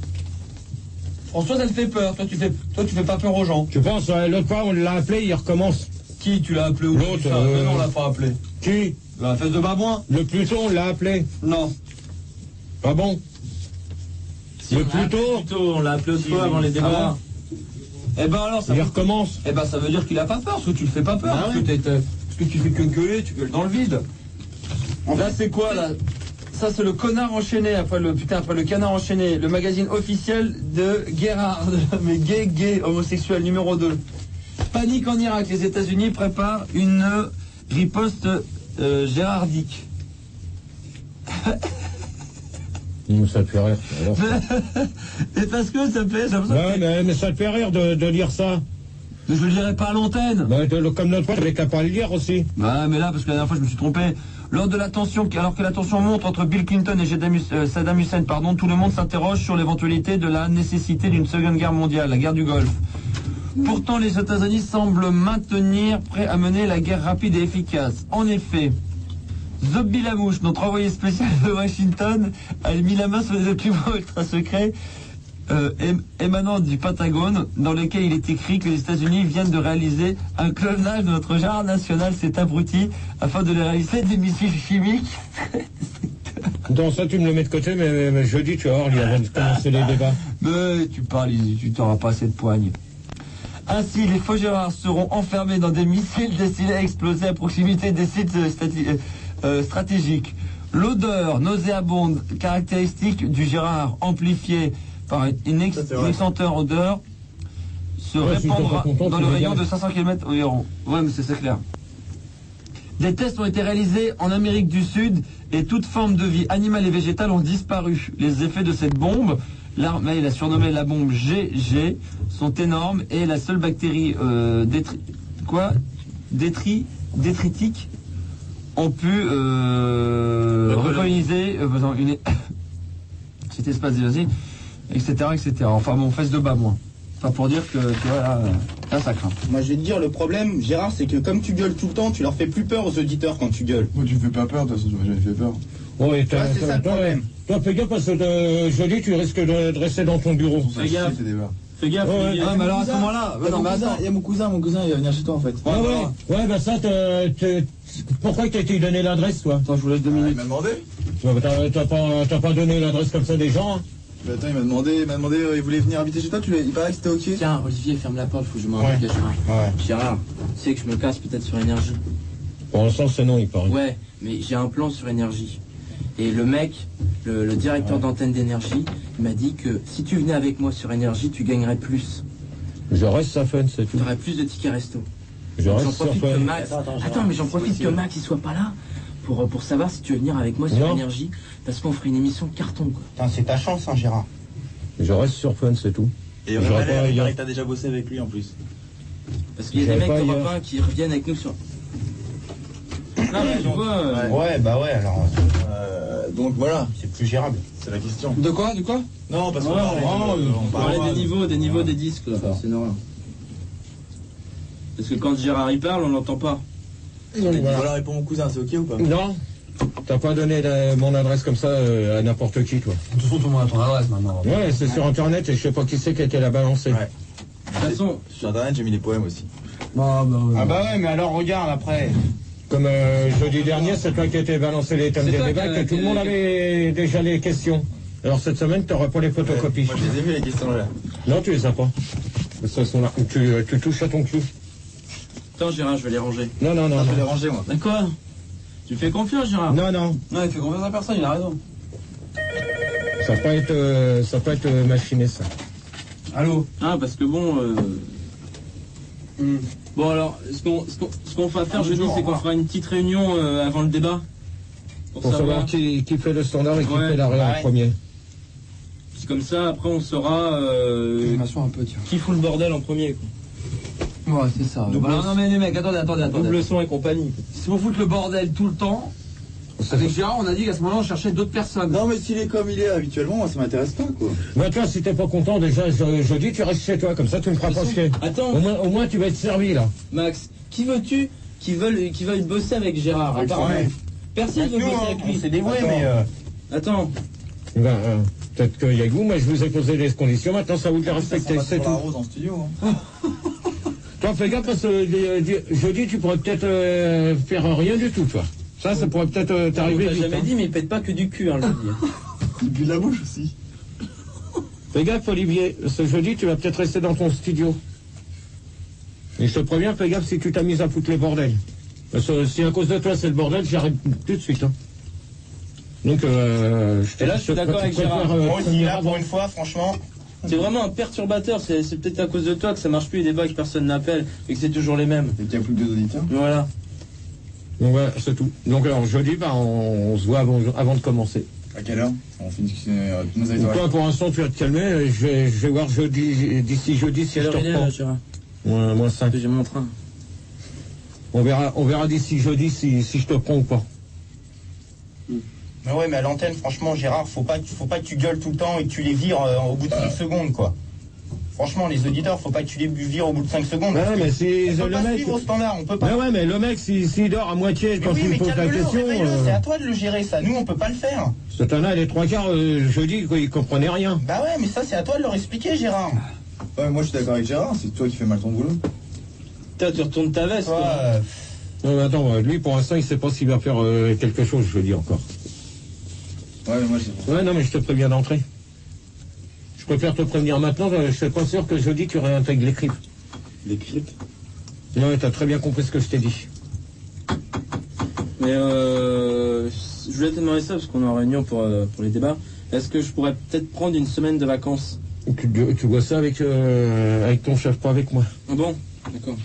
Speaker 1: Françoise, elle fait peur. Toi, tu fais pas peur aux gens.
Speaker 3: Tu penses, l'autre fois, on l'a appelé, il recommence.
Speaker 1: Qui tu l'as appelé ou
Speaker 3: L'autre,
Speaker 1: Non, on l'a pas appelé.
Speaker 3: Qui?
Speaker 1: La fesse de Babouin.
Speaker 3: Le Pluton, on l'a appelé.
Speaker 1: Non.
Speaker 3: Ah bon? Le Pluton?
Speaker 1: On l'a appelé aussi avant les débats. Eh ben alors, ça
Speaker 3: Il recommence.
Speaker 1: Eh ben ça veut dire qu'il a pas peur, parce que tu le fais pas peur, parce que tu fais que gueuler, tu gueules dans le vide. Là c'est quoi là? Ça c'est le connard enchaîné, après le canard enchaîné, le magazine officiel de Gérard, mais gay, homosexuel numéro 2. Panique en Irak, les États-Unis préparent une riposte gérardique.
Speaker 3: Ça te fait rire. Alors.
Speaker 1: Et parce que ça fait...
Speaker 3: Ouais, mais ça te fait rire de lire ça.
Speaker 1: Mais je le lirai pas à l'antenne.
Speaker 3: Bah, comme notre fois, j'avais qu'à pas le lire aussi.
Speaker 1: Ouais, mais là, parce que la dernière fois, je me suis trompé. Lors de la tension, alors que la tension monte entre Bill Clinton et Saddam Hussein, tout le monde s'interroge sur l'éventualité de la nécessité d'une seconde guerre mondiale, la guerre du Golfe. Pourtant, les États-Unis semblent maintenir prêts à mener la guerre rapide et efficace. En effet, Zobby Lamouche, notre envoyé spécial de Washington, a mis la main sur les documents ultra secrets émanant du Pentagone, dans lesquels il est écrit que les États-Unis viennent de réaliser un clonage de notre genre national, cet abruti, afin de réaliser des missiles chimiques.
Speaker 3: Dans ça, tu me le mets de côté, mais jeudi, tu vas voir, il avant de commencer les débats.
Speaker 1: Mais tu parles, tu t'auras pas assez de poigne. Ainsi, les faux Gérards seront enfermés dans des missiles destinés à exploser à proximité des sites stratégiques. L'odeur nauséabonde caractéristique du Gérard, amplifiée par une senteur odeur, se répandra dans le rayon de 500 km environ. Ouais, mais c'est clair. Des tests ont été réalisés en Amérique du Sud et toute forme de vie animale et végétale ont disparu. Les effets de cette bombe, l'armée l'a surnommée la bombe GG, sont énormes et la seule bactérie détritique ont pu recoloniser cet espace dévasté, etc., etc. Enfin bon, fesse de bas, moi. Pas pour dire que, tu vois, là, ça craint.
Speaker 11: Moi, je vais te dire, le problème, Gérard, c'est que comme tu gueules tout le temps, tu leur fais plus peur aux auditeurs quand tu gueules.
Speaker 12: Moi, tu me fais pas peur, de toute façon, tu m'as jamais fait peur.
Speaker 3: Ouais,
Speaker 11: c'est ça le problème.
Speaker 3: Toi, fais gaffe parce que jeudi, tu risques de rester dans ton bureau.
Speaker 1: Fais gaffe.
Speaker 5: Fais gaffe.
Speaker 3: Ouais,
Speaker 5: Olivier.
Speaker 1: Ah, mais alors à ce moment-là, non, mais attends.
Speaker 10: Il y a mon cousin, il va venir chez toi en fait.
Speaker 3: Ouais, bah ça, pourquoi t'as été donné l'adresse, toi?
Speaker 1: Attends, je vous laisse 2 minutes.
Speaker 10: Il m'a demandé.
Speaker 3: T'as pas donné l'adresse comme ça des gens, hein?
Speaker 10: Mais attends, il m'a demandé, il voulait venir habiter chez toi, il paraît que c'était ok.
Speaker 5: Tiens, Olivier, ferme la porte, faut que je m'en
Speaker 3: Ouais.
Speaker 5: occupe, Gérard.
Speaker 3: Ouais.
Speaker 5: Gérard, tu sais que je me casse peut-être sur énergie.
Speaker 3: Pour l'instant, c'est non, il paraît.
Speaker 5: Ouais, mais j'ai un plan sur énergie. Et le mec, le directeur d'antenne d'énergie, il m'a dit que si tu venais avec moi sur énergie, tu gagnerais plus.
Speaker 3: Je reste sa fun, c'est tout.
Speaker 5: Tu aurais plus de tickets resto.
Speaker 3: Je
Speaker 5: J'en
Speaker 3: reste sur
Speaker 5: profite que
Speaker 3: fun.
Speaker 5: Max. Attends, mais j'en profite que Max il soit pas là pour savoir si tu veux venir avec moi sur
Speaker 3: Non.
Speaker 5: énergie, parce qu'on ferait une émission carton quoi.
Speaker 11: Putain, c'est ta chance, hein, Gérard.
Speaker 3: Je reste sur fun, c'est tout.
Speaker 10: Et
Speaker 3: J'aurais
Speaker 10: Réval,
Speaker 3: pas
Speaker 10: il
Speaker 3: hier.
Speaker 10: paraît que t'as déjà bossé avec lui en plus.
Speaker 5: Parce qu'il y a des
Speaker 3: J'avais
Speaker 5: mecs
Speaker 3: pas
Speaker 5: d'Europe
Speaker 3: hier.
Speaker 5: 1 qui reviennent avec nous sur. Non mais tu vois.
Speaker 11: Ouais, bah ouais, alors
Speaker 10: Donc voilà,
Speaker 11: c'est plus gérable.
Speaker 10: c'est la question.
Speaker 1: De quoi?
Speaker 10: Non, parce qu'on
Speaker 5: Ouais,
Speaker 10: on
Speaker 5: on parlait des niveaux des disques là, c'est normal. Parce que quand Gérard y parle, on l'entend pas.
Speaker 10: Voilà, réponds mon cousin, c'est ok ou pas?
Speaker 3: Non, t'as pas donné mon adresse comme ça à n'importe qui, toi.
Speaker 1: De toute façon, tout le monde a ton adresse maintenant.
Speaker 3: Ouais, c'est sur internet et je sais pas qui c'est qui a été la balancer.
Speaker 10: Ouais.
Speaker 5: De toute façon,
Speaker 10: Sur internet, j'ai mis les poèmes aussi.
Speaker 1: Ah
Speaker 11: bah ouais, mais alors regarde après.
Speaker 3: Comme jeudi dernier, c'est toi qui as été balancé les thèmes
Speaker 5: C'est
Speaker 3: des
Speaker 5: toi
Speaker 3: débats,
Speaker 5: qui a-
Speaker 3: que tout le monde avait déjà les questions. Alors cette semaine, t'auras pas les photocopies.
Speaker 10: Moi, je les ai vus les questions là.
Speaker 3: Non, tu les as pas. Ça sont là. Tu touches à ton cul.
Speaker 5: attends Gérard, je vais les ranger.
Speaker 3: Non, non, non.
Speaker 10: Non, je vais les
Speaker 3: Non,
Speaker 10: ranger moi.
Speaker 5: D'accord. Tu fais confiance Gérard?
Speaker 3: non. non.
Speaker 9: Non, il fait confiance à personne, il a raison.
Speaker 3: Ça va pas être machiné, ça.
Speaker 9: Allô?
Speaker 5: Ah parce que bon. Bon alors, ce qu'on va faire jeudi, c'est qu'on fera une petite réunion avant le débat.
Speaker 3: Pour savoir qui fait le standard et qui
Speaker 5: Ouais.
Speaker 3: fait l'arrêt en premier.
Speaker 5: C'est comme ça, après on saura
Speaker 1: Je m'assois un peu, tiens.
Speaker 5: qui fout le bordel en premier quoi.
Speaker 1: Ouais, c'est ça.
Speaker 5: Double-
Speaker 1: Bah, non, mais les mecs, attendez.
Speaker 5: Double son et compagnie.
Speaker 1: Si vous foutez le bordel tout le temps, avec Gérard, on a dit qu'à ce moment-là, on cherchait d'autres personnes.
Speaker 10: Non, mais s'il est comme il est habituellement, moi, ça m'intéresse pas quoi.
Speaker 3: Bah toi, si t'es pas content, déjà, jeudi, tu restes chez toi, comme ça tu me feras pas chier.
Speaker 5: Attends,
Speaker 3: Au moins, tu vas être servi, là.
Speaker 5: Max, qui veux-tu qui veulent bosser avec Gérard apparemment? Personne veut bosser avec lui.
Speaker 11: C'est dévoué,
Speaker 5: Attends.
Speaker 11: mais
Speaker 5: Attends,
Speaker 3: Ben, peut-être qu'il y a que vous, moi je vous ai posé les conditions, maintenant ça vous de les respecter, c'est
Speaker 10: la
Speaker 3: tout.
Speaker 10: rose en studio. Hein.
Speaker 3: Toi, fais gaffe parce que jeudi, tu pourrais peut-être faire rien du tout, toi. Ça pourrait peut-être
Speaker 5: on
Speaker 3: t'arriver
Speaker 5: t'a
Speaker 3: vite.
Speaker 5: jamais
Speaker 3: Hein.
Speaker 5: dit, mais il pète pas que du cul, hein, le jeudi.
Speaker 10: Il pue de la bouche aussi.
Speaker 3: Fais gaffe, Olivier, ce jeudi, tu vas peut-être rester dans ton studio. Et je te préviens, fais gaffe si tu t'amuses à foutre le bordel. Parce que si à cause de toi c'est le bordel, j'arrête tout de suite. Hein. Donc,
Speaker 5: Et là, je suis d'accord avec Gérard.
Speaker 11: moi aussi, là, pour une fois, franchement.
Speaker 5: C'est vraiment un perturbateur, c'est peut-être à cause de toi que ça marche plus les débats, que personne n'appelle et que c'est toujours les mêmes.
Speaker 10: Et qu'il n'y a plus que 2 auditeurs.
Speaker 5: Voilà.
Speaker 3: Donc voilà, c'est tout. Donc alors jeudi, bah, on se voit avant de commencer.
Speaker 10: À quelle heure? On finit tous nos
Speaker 3: Donc,
Speaker 10: auditeurs.
Speaker 3: toi, pour l'instant, tu vas te calmer. Je vais voir d'ici jeudi si je te reprends.
Speaker 5: Gérard?
Speaker 3: Moins 5.
Speaker 5: J'ai mon train.
Speaker 3: On verra d'ici jeudi si je te prends ou pas.
Speaker 11: Mais ouais, mais à l'antenne, franchement, Gérard, faut pas que tu gueules tout le temps et que tu les vires au bout de 5 secondes, quoi. Franchement, les auditeurs, faut pas que tu les vires au bout de 5 secondes.
Speaker 3: Ouais,
Speaker 11: parce
Speaker 3: mais
Speaker 11: que
Speaker 3: si
Speaker 11: on peut
Speaker 3: le
Speaker 11: pas
Speaker 3: mec.
Speaker 11: suivre au standard, on peut pas.
Speaker 3: Mais ouais, mais le mec, s'il dort à moitié
Speaker 11: Mais
Speaker 3: quand
Speaker 11: oui,
Speaker 3: tu
Speaker 11: mais
Speaker 3: lui poses la
Speaker 11: calme-le,
Speaker 3: question.
Speaker 11: réveille-le, c'est à toi de le gérer, ça. Nous, on peut pas le faire.
Speaker 3: Cette année, les 3/4 jeudi, quoi, il comprenait rien.
Speaker 11: Bah ouais, mais ça, c'est à toi de leur expliquer, Gérard.
Speaker 10: Ouais, moi je suis d'accord avec Gérard, c'est toi qui fais mal ton boulot.
Speaker 5: Putain, tu retournes ta veste.
Speaker 11: Toi,
Speaker 5: toi.
Speaker 3: Non, mais attends, lui, pour l'instant, il sait pas s'il va faire quelque chose, je veux dire encore.
Speaker 10: Ouais, mais moi j'ai.
Speaker 3: Ouais, non, mais je te préviens d'entrée. Je préfère te prévenir maintenant, je suis pas sûr que jeudi, tu réintègres les cryptes.
Speaker 10: Les cryptes.
Speaker 3: Non, mais t'as très bien compris ce que je t'ai dit.
Speaker 5: Mais je voulais te demander ça parce qu'on est en réunion pour les débats. Est-ce que je pourrais peut-être prendre une semaine de vacances?
Speaker 3: Tu vois ça avec ton chef, pas avec moi.
Speaker 5: Ah bon? D'accord.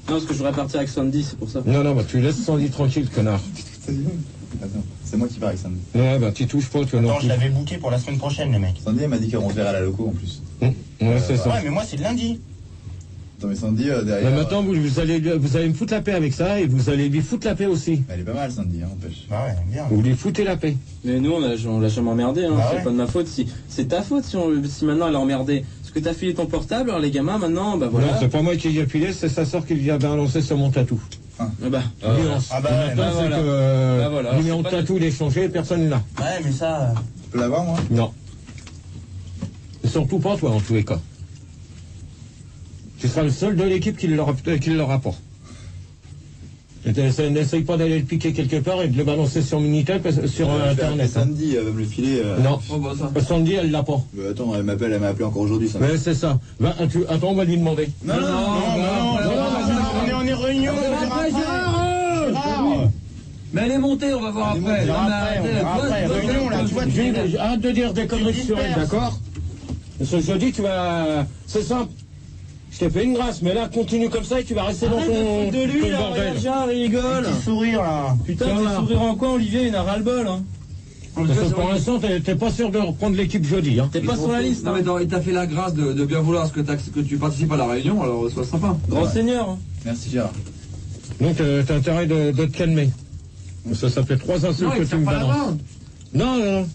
Speaker 5: Non, parce que je voudrais partir avec Sandy, c'est pour ça.
Speaker 3: Non, bah tu laisses Sandy tranquille, connard.
Speaker 10: Attends, c'est moi qui pars avec Sandy.
Speaker 3: Ouais, bah tu touches pas, tu vois. non
Speaker 11: attends, je
Speaker 3: plus.
Speaker 11: l'avais booké pour la semaine prochaine, les mecs.
Speaker 10: Sandy elle m'a dit qu'on se verrait à la loco en plus.
Speaker 3: Ouais, c'est ça.
Speaker 11: Ouais, mais moi, c'est le lundi.
Speaker 10: Attends, mais Sandy derrière.
Speaker 3: Mais maintenant, vous allez me foutre la paix avec ça et vous allez lui foutre la paix aussi.
Speaker 10: Elle est pas mal, Sandy, hein, n'empêche.
Speaker 11: Bah ouais, bien.
Speaker 3: Vous lui foutez la paix.
Speaker 5: Mais nous, on l'a jamais emmerdé, hein.
Speaker 11: Bah
Speaker 5: C'est
Speaker 11: ouais.
Speaker 5: pas de ma faute. Si c'est ta faute si maintenant elle a emmerdé. Parce que t'as filé ton portable, alors les gamins, maintenant, bah voilà.
Speaker 3: Non, c'est pas moi qui lui ai filé, c'est sa soeur qui lui a balancé sur mon tatou.
Speaker 5: Ah bah.
Speaker 3: Nuance.
Speaker 11: Ah bah
Speaker 3: Et
Speaker 11: ouais,
Speaker 3: maintenant,
Speaker 5: bah
Speaker 3: c'est
Speaker 5: voilà.
Speaker 3: que
Speaker 5: Bah voilà.
Speaker 3: le numéro de
Speaker 5: C'est pas-
Speaker 3: tatou, il est changé, personne là.
Speaker 11: Ouais, mais ça.
Speaker 10: Tu peux l'avoir, moi?
Speaker 3: Non. Et surtout pas toi, en tous les cas. Tu seras le seul de l'équipe qui l'aura pas. N'essaye pas d'aller le piquer quelque part et de le balancer sur Minitel, sur Internet.
Speaker 10: Sandy, elle va me le filer.
Speaker 3: Non,
Speaker 9: Oh, bah, ça.
Speaker 3: Sandy, elle l'a pas.
Speaker 10: Attends, elle m'a appelé encore aujourd'hui. Ça.
Speaker 3: Ouais, c'est ça. Attends, on va lui demander.
Speaker 11: Non, on est en réunion. Gérard.
Speaker 9: Mais elle est montée, on va voir après.
Speaker 11: Réunion, là, tu vois,
Speaker 3: Arrête de dire des conneries sur elle, d'accord? Ce jeudi, tu vas... C'est simple. Je t'ai fait une grâce, mais là, continue comme ça et tu vas rester dans ton
Speaker 9: de lui, là,
Speaker 3: bordel.
Speaker 9: regarde, Gérard, il rigole.
Speaker 11: Petit sourire, là.
Speaker 9: Putain, tes sourires en quoi, Olivier, il a ras-le-bol, hein.
Speaker 3: Parce que pour l'instant, t'es pas sûr de reprendre l'équipe jeudi, hein.
Speaker 9: T'es pas sur la liste,
Speaker 13: Non,
Speaker 9: hein.
Speaker 13: mais il t'a fait la grâce de bien vouloir que tu participes à la réunion, alors sois sympa.
Speaker 9: Grand seigneur, hein.
Speaker 10: Merci Gérard.
Speaker 3: Donc, t'as intérêt de te calmer. Ça fait 3 insultes que tu me balances. Non.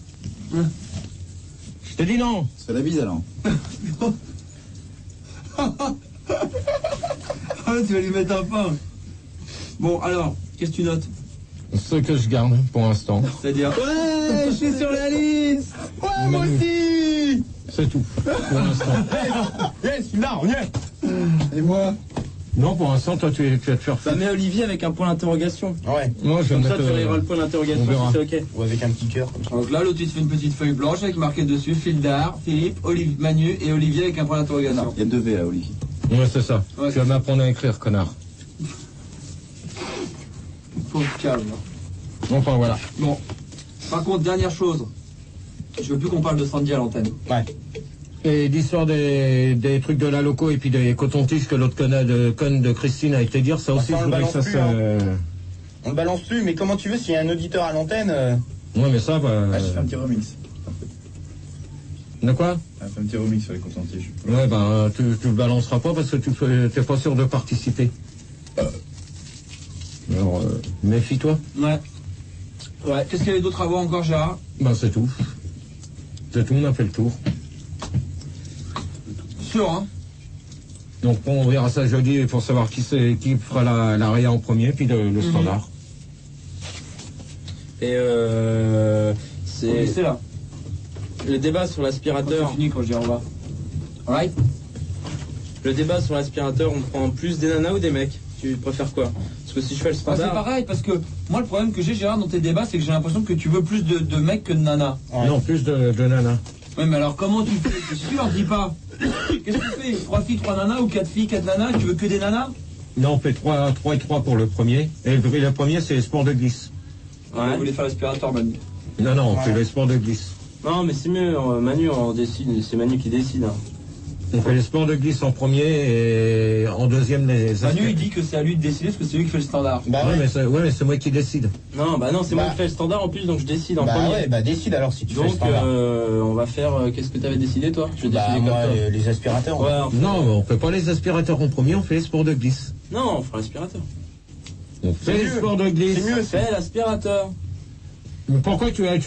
Speaker 3: Je t'ai dit non.
Speaker 10: C'est la bise alors.
Speaker 13: Ah, tu vas lui mettre un pain. Bon, alors, qu'est-ce que tu notes?
Speaker 3: Ce que je garde pour l'instant.
Speaker 13: C'est-à-dire.
Speaker 9: Ouais, je suis sur la liste.
Speaker 11: Ouais, moi aussi.
Speaker 3: C'est tout. Pour l'instant.
Speaker 11: Yes, là, on y est.
Speaker 10: Et moi?
Speaker 3: Non, pour l'instant, toi, tu vas te faire
Speaker 9: Ça met Olivier avec un point d'interrogation.
Speaker 11: Ouais.
Speaker 3: Moi, je vais
Speaker 9: Comme ça,
Speaker 3: mettre,
Speaker 9: tu verras le point d'interrogation
Speaker 3: on verra.
Speaker 9: si c'est ok.
Speaker 11: Ou avec un petit cœur, comme ça.
Speaker 13: Donc là, l'autre, il te fait une petite feuille blanche avec marqué dessus Fildar, Philippe, Manu et Olivier avec un point d'interrogation.
Speaker 10: Il y a 2 V là, Olivier.
Speaker 3: Ouais, c'est ça.
Speaker 13: Ouais,
Speaker 3: tu vas m'apprendre à écrire, connard.
Speaker 13: Faut calme.
Speaker 3: Enfin, voilà.
Speaker 13: Bon. Par contre, dernière chose. Je veux plus qu'on parle de Sandy à l'antenne.
Speaker 11: Ouais.
Speaker 3: Et l'histoire des trucs de la loco et puis des cotons-tiges que l'autre conne de Christine a été dire, ça aussi,
Speaker 11: Ça, on
Speaker 3: je
Speaker 11: le
Speaker 3: voudrais que
Speaker 11: balance
Speaker 3: ça
Speaker 11: plus,
Speaker 3: se...
Speaker 11: On le balance plus, mais comment tu veux, s'il y a un auditeur à l'antenne...
Speaker 3: Ouais, mais ça, bah...
Speaker 10: Ah, je fais un petit remix.
Speaker 3: De quoi?
Speaker 10: Je fais un petit remix sur les contentiges.
Speaker 3: Ouais, ben, tu le balanceras pas parce que t'es pas sûr de participer. Alors, méfie-toi.
Speaker 13: Ouais. Ouais. Qu'est-ce qu'il y avait d'autre à voir encore, Gérard?
Speaker 3: Ben, c'est tout. C'est tout, on a fait le tour.
Speaker 13: Sûr, hein?
Speaker 3: Donc, on verra ça jeudi pour savoir qui fera la réa en premier, puis le standard.
Speaker 5: Et
Speaker 13: C'est là.
Speaker 5: le débat sur l'aspirateur.
Speaker 13: C'est fini quand je dis au revoir. Alright?
Speaker 5: Le débat sur l'aspirateur, on prend plus des nanas ou des mecs? Tu préfères quoi? Parce que si je fais le
Speaker 13: Ah,
Speaker 5: standard...
Speaker 13: c'est pareil, parce que moi, le problème que j'ai, Gérard, dans tes débats, c'est que j'ai l'impression que tu veux plus de mecs que de nanas.
Speaker 11: Ouais.
Speaker 3: Non, plus de nanas.
Speaker 13: Ouais, mais alors comment tu fais? Parce que si tu leur dis pas, qu'est-ce que tu fais? 3 filles, 3 nanas ou 4 filles, 4 nanas? Tu veux que des nanas?
Speaker 3: Non, on fait 3 et 3 pour le premier. Et le premier, c'est les sports de glisse.
Speaker 13: Ouais. Vous voulez faire l'aspirateur, Manu?
Speaker 3: Non, on fait les sports de glisse.
Speaker 5: Non, mais c'est mieux, Manu, on décide, c'est Manu qui décide. Hein.
Speaker 3: On fait les sports de glisse en premier et en deuxième les
Speaker 13: Manu, il dit que c'est à lui de décider parce que c'est lui qui fait le standard.
Speaker 11: Bah
Speaker 3: ouais,
Speaker 11: ouais.
Speaker 3: mais c'est moi qui décide.
Speaker 5: Non, bah non, c'est moi
Speaker 11: Bah.
Speaker 5: qui fais le standard en plus, donc je décide en
Speaker 11: Bah
Speaker 5: premier.
Speaker 11: ouais, bah décide alors si tu fais le
Speaker 5: Donc,
Speaker 11: standard.
Speaker 5: on va faire... qu'est-ce que t'avais décidé, toi? Je vais
Speaker 11: Bah
Speaker 5: décider comme
Speaker 11: moi,
Speaker 5: toi.
Speaker 11: les aspirateurs.
Speaker 5: Ouais, on fait-
Speaker 3: Non, on fait pas les aspirateurs en premier, on fait les sports de glisse.
Speaker 5: Non, on fera l'aspirateur.
Speaker 3: On fait les
Speaker 11: mieux.
Speaker 3: sports de glisse.
Speaker 11: C'est mieux,
Speaker 5: Fais l'aspirateur.
Speaker 3: Mais pourquoi tu as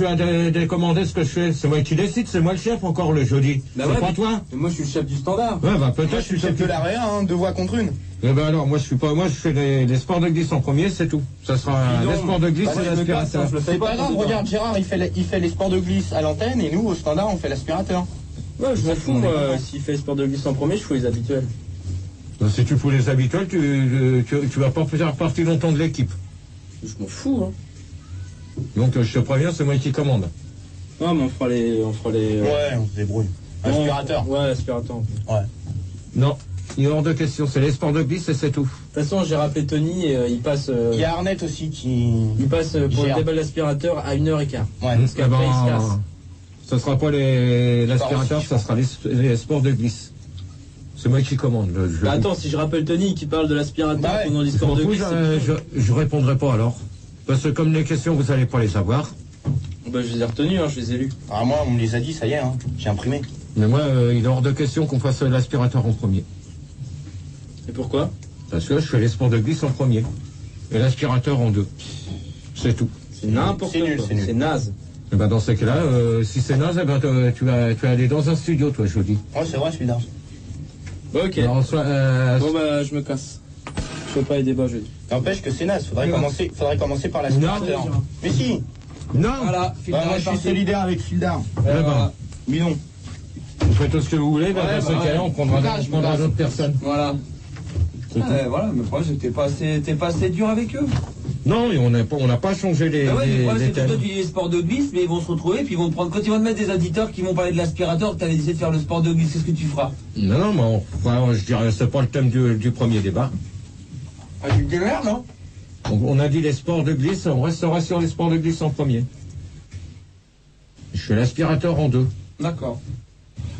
Speaker 3: décommandé ce que je fais? C'est moi qui décide, c'est moi le chef encore le jeudi.
Speaker 5: Bah
Speaker 3: c'est
Speaker 5: ouais,
Speaker 3: pas
Speaker 5: mais-
Speaker 3: toi?
Speaker 5: Mais moi, je suis le chef du standard.
Speaker 3: Ouais, bah
Speaker 11: Moi,
Speaker 3: peut-être
Speaker 11: je suis le chef de la réa, hein, 2 voix contre 1.
Speaker 3: Eh ben alors, moi je fais les sports de glisse en premier, c'est tout. Ça sera
Speaker 5: Dis donc.
Speaker 3: les sports de glisse
Speaker 11: Bah,
Speaker 3: et
Speaker 11: moi, je me
Speaker 3: l'aspirateur.
Speaker 5: casse, hein, je le fais
Speaker 11: C'est
Speaker 5: pas,
Speaker 11: pas grave,
Speaker 5: ton débat.
Speaker 11: regarde Gérard, il fait les sports de glisse à l'antenne et nous au standard on fait l'aspirateur.
Speaker 5: Ouais, je m'en
Speaker 11: Ça,
Speaker 5: fous,
Speaker 11: on est
Speaker 5: moi.
Speaker 11: content.
Speaker 5: S'il fait sport de glisse en premier, je fais les habituels.
Speaker 3: Si tu fous les habituels, tu vas pas faire partie longtemps de l'équipe.
Speaker 5: Je m'en fous, hein.
Speaker 3: Donc je te préviens, c'est moi qui commande.
Speaker 5: Non, mais on fera les...
Speaker 11: Ouais, on se débrouille. Aspirateur.
Speaker 5: Ouais, l'aspirateur. De
Speaker 11: Ouais.
Speaker 3: Non, il est hors de question, c'est les sports de glisse et c'est tout.
Speaker 5: toute façon, j'ai rappelé Tony et il passe...
Speaker 11: Il y a Arnett aussi qui...
Speaker 5: Il passe pour
Speaker 11: Gère.
Speaker 5: le débat de l'aspirateur à 1h15.
Speaker 11: Ouais.
Speaker 5: Parce qu'après, il se casse.
Speaker 3: Ça sera pas l'aspirateur,
Speaker 11: aussi,
Speaker 3: ça sera les sports de glisse. C'est moi qui commande.
Speaker 5: Bah attends, si je rappelle Tony qui parle de l'aspirateur
Speaker 11: Bah ouais.
Speaker 5: pendant les sports de glisse...
Speaker 3: je répondrai pas alors. Parce que comme les questions, vous allez pas les savoir.
Speaker 5: Bah je les ai retenus, hein, je les ai lus.
Speaker 11: Ah moi on me les a dit, ça y est, hein. J'ai imprimé.
Speaker 3: Mais moi, il est hors de question qu'on fasse l'aspirateur en premier.
Speaker 5: Et pourquoi?
Speaker 3: Parce que je fais les sports de glisse en premier. Et l'aspirateur en 2. C'est tout.
Speaker 5: C'est n'importe
Speaker 11: C'est nul,
Speaker 5: quoi.
Speaker 11: c'est nul.
Speaker 5: C'est naze.
Speaker 3: Et ben dans ces cas-là, si c'est naze, eh ben, tu vas aller dans un studio, toi, je vous dis.
Speaker 11: Ouais, c'est vrai celui-là.
Speaker 5: Ok.
Speaker 3: Alors,
Speaker 5: Bon bah je me casse. Je fais pas les débats jeudi.
Speaker 11: N'empêche que c'est naze, faudrait commencer par l'aspirateur.
Speaker 5: Non.
Speaker 11: Mais si.
Speaker 3: non.
Speaker 13: Voilà,
Speaker 11: Bah, moi je suis solidaire avec Fildar.
Speaker 3: Eh ben,
Speaker 11: Bidon.
Speaker 3: Vous faites tout ce que vous voulez, dans ce cas-là, on prendra d'autres personnes.
Speaker 13: Voilà. Voilà, mais le problème c'est que t'es pas assez dur avec eux.
Speaker 3: Non, mais on n'a pas changé les.
Speaker 13: Ah ouais, mais le problème c'est que
Speaker 3: thèmes.
Speaker 13: toi tu dis les sports de glisse, mais ils vont se retrouver, puis ils vont te prendre. Quand ils vont te mettre des auditeurs qui vont parler de l'aspirateur, que t'avais décidé de faire le sport de glisse, qu'est-ce que tu feras?
Speaker 3: Non, mais je dirais, c'est pas le thème du premier débat.
Speaker 13: Ah, tu galères, non?
Speaker 3: On a dit les sports de glisse, on restera sur les sports de glisse en premier. Je fais l'aspirateur en 2.
Speaker 13: D'accord.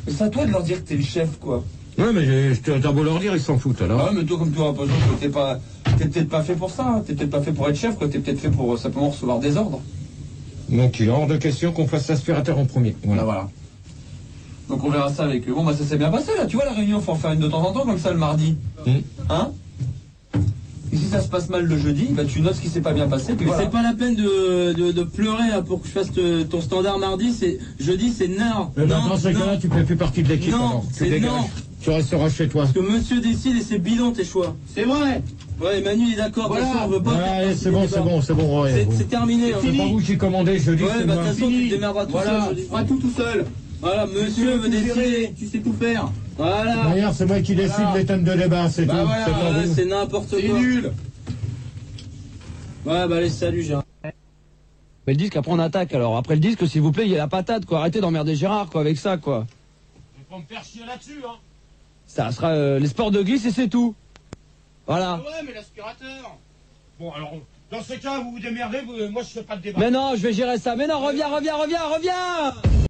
Speaker 13: Mais c'est à toi de leur dire que t'es le chef, quoi.
Speaker 3: Ouais, mais t'as beau leur dire, ils s'en foutent alors.
Speaker 13: Ah ouais, mais toi, comme tu as t'es peut-être pas fait pour ça, hein. T'es peut-être pas fait pour être chef, quoi. T'es peut-être fait pour simplement recevoir des ordres.
Speaker 3: Donc il est hors de question qu'on fasse l'aspirateur en premier.
Speaker 13: Voilà. Donc on verra ça avec eux. Bon, bah ça s'est bien passé là. Tu vois, la réunion, faut en faire une de temps en temps, comme ça le mardi. Hein? Et si ça se passe mal le jeudi, bah tu notes ce qui s'est pas bien passé. Puis
Speaker 5: Mais
Speaker 13: voilà.
Speaker 5: c'est pas la peine de pleurer là, pour que je fasse ton standard mardi. Jeudi, c'est non.
Speaker 3: Mais dans ce cas-là, tu fais plus partie de l'équipe.
Speaker 5: Non,
Speaker 3: alors. Tu
Speaker 5: c'est
Speaker 3: dégages.
Speaker 5: non.
Speaker 3: Tu resteras chez toi.
Speaker 5: Parce que monsieur décide et c'est bidon tes choix.
Speaker 9: C'est vrai.
Speaker 5: Ouais, Manu il est d'accord. De toute façon, on veut pas.
Speaker 3: Voilà,
Speaker 5: faire
Speaker 3: allez,
Speaker 5: partie
Speaker 3: c'est
Speaker 5: du
Speaker 3: bon,
Speaker 5: débat.
Speaker 3: c'est bon. Ouais,
Speaker 5: C'est terminé. hein.
Speaker 3: C'est pas vous qui commandez, je dis
Speaker 5: Ouais,
Speaker 3: c'est
Speaker 5: bah de
Speaker 3: moi.
Speaker 5: toute façon, tu te démerderas tout seul.
Speaker 9: Voilà,
Speaker 5: jeudi.
Speaker 9: tu feras tout seul.
Speaker 5: Voilà, monsieur veut décider.
Speaker 9: Tu sais tout faire.
Speaker 5: Voilà.
Speaker 3: D'ailleurs, c'est moi qui décide les thèmes de débat, c'est tout.
Speaker 9: voilà,
Speaker 3: C'est pas
Speaker 5: Ouais,
Speaker 3: vous.
Speaker 5: c'est n'importe quoi.
Speaker 9: C'est nul.
Speaker 5: Ouais, bah allez, salut Gérard.
Speaker 1: Mais le disque, après on attaque alors. Après le disque, s'il vous plaît, il y a la patate, quoi. Arrêtez d'emmerder Gérard, quoi, avec ça, quoi.
Speaker 3: Faut pas me faire chier là-dessus, hein.
Speaker 1: Ça sera les sports de glisse et c'est tout. Voilà.
Speaker 9: Ouais, mais l'aspirateur.
Speaker 3: Bon, alors, dans ce cas, vous vous démerdez, moi je fais pas de débat.
Speaker 1: Mais non, je vais gérer ça. Mais non, reviens.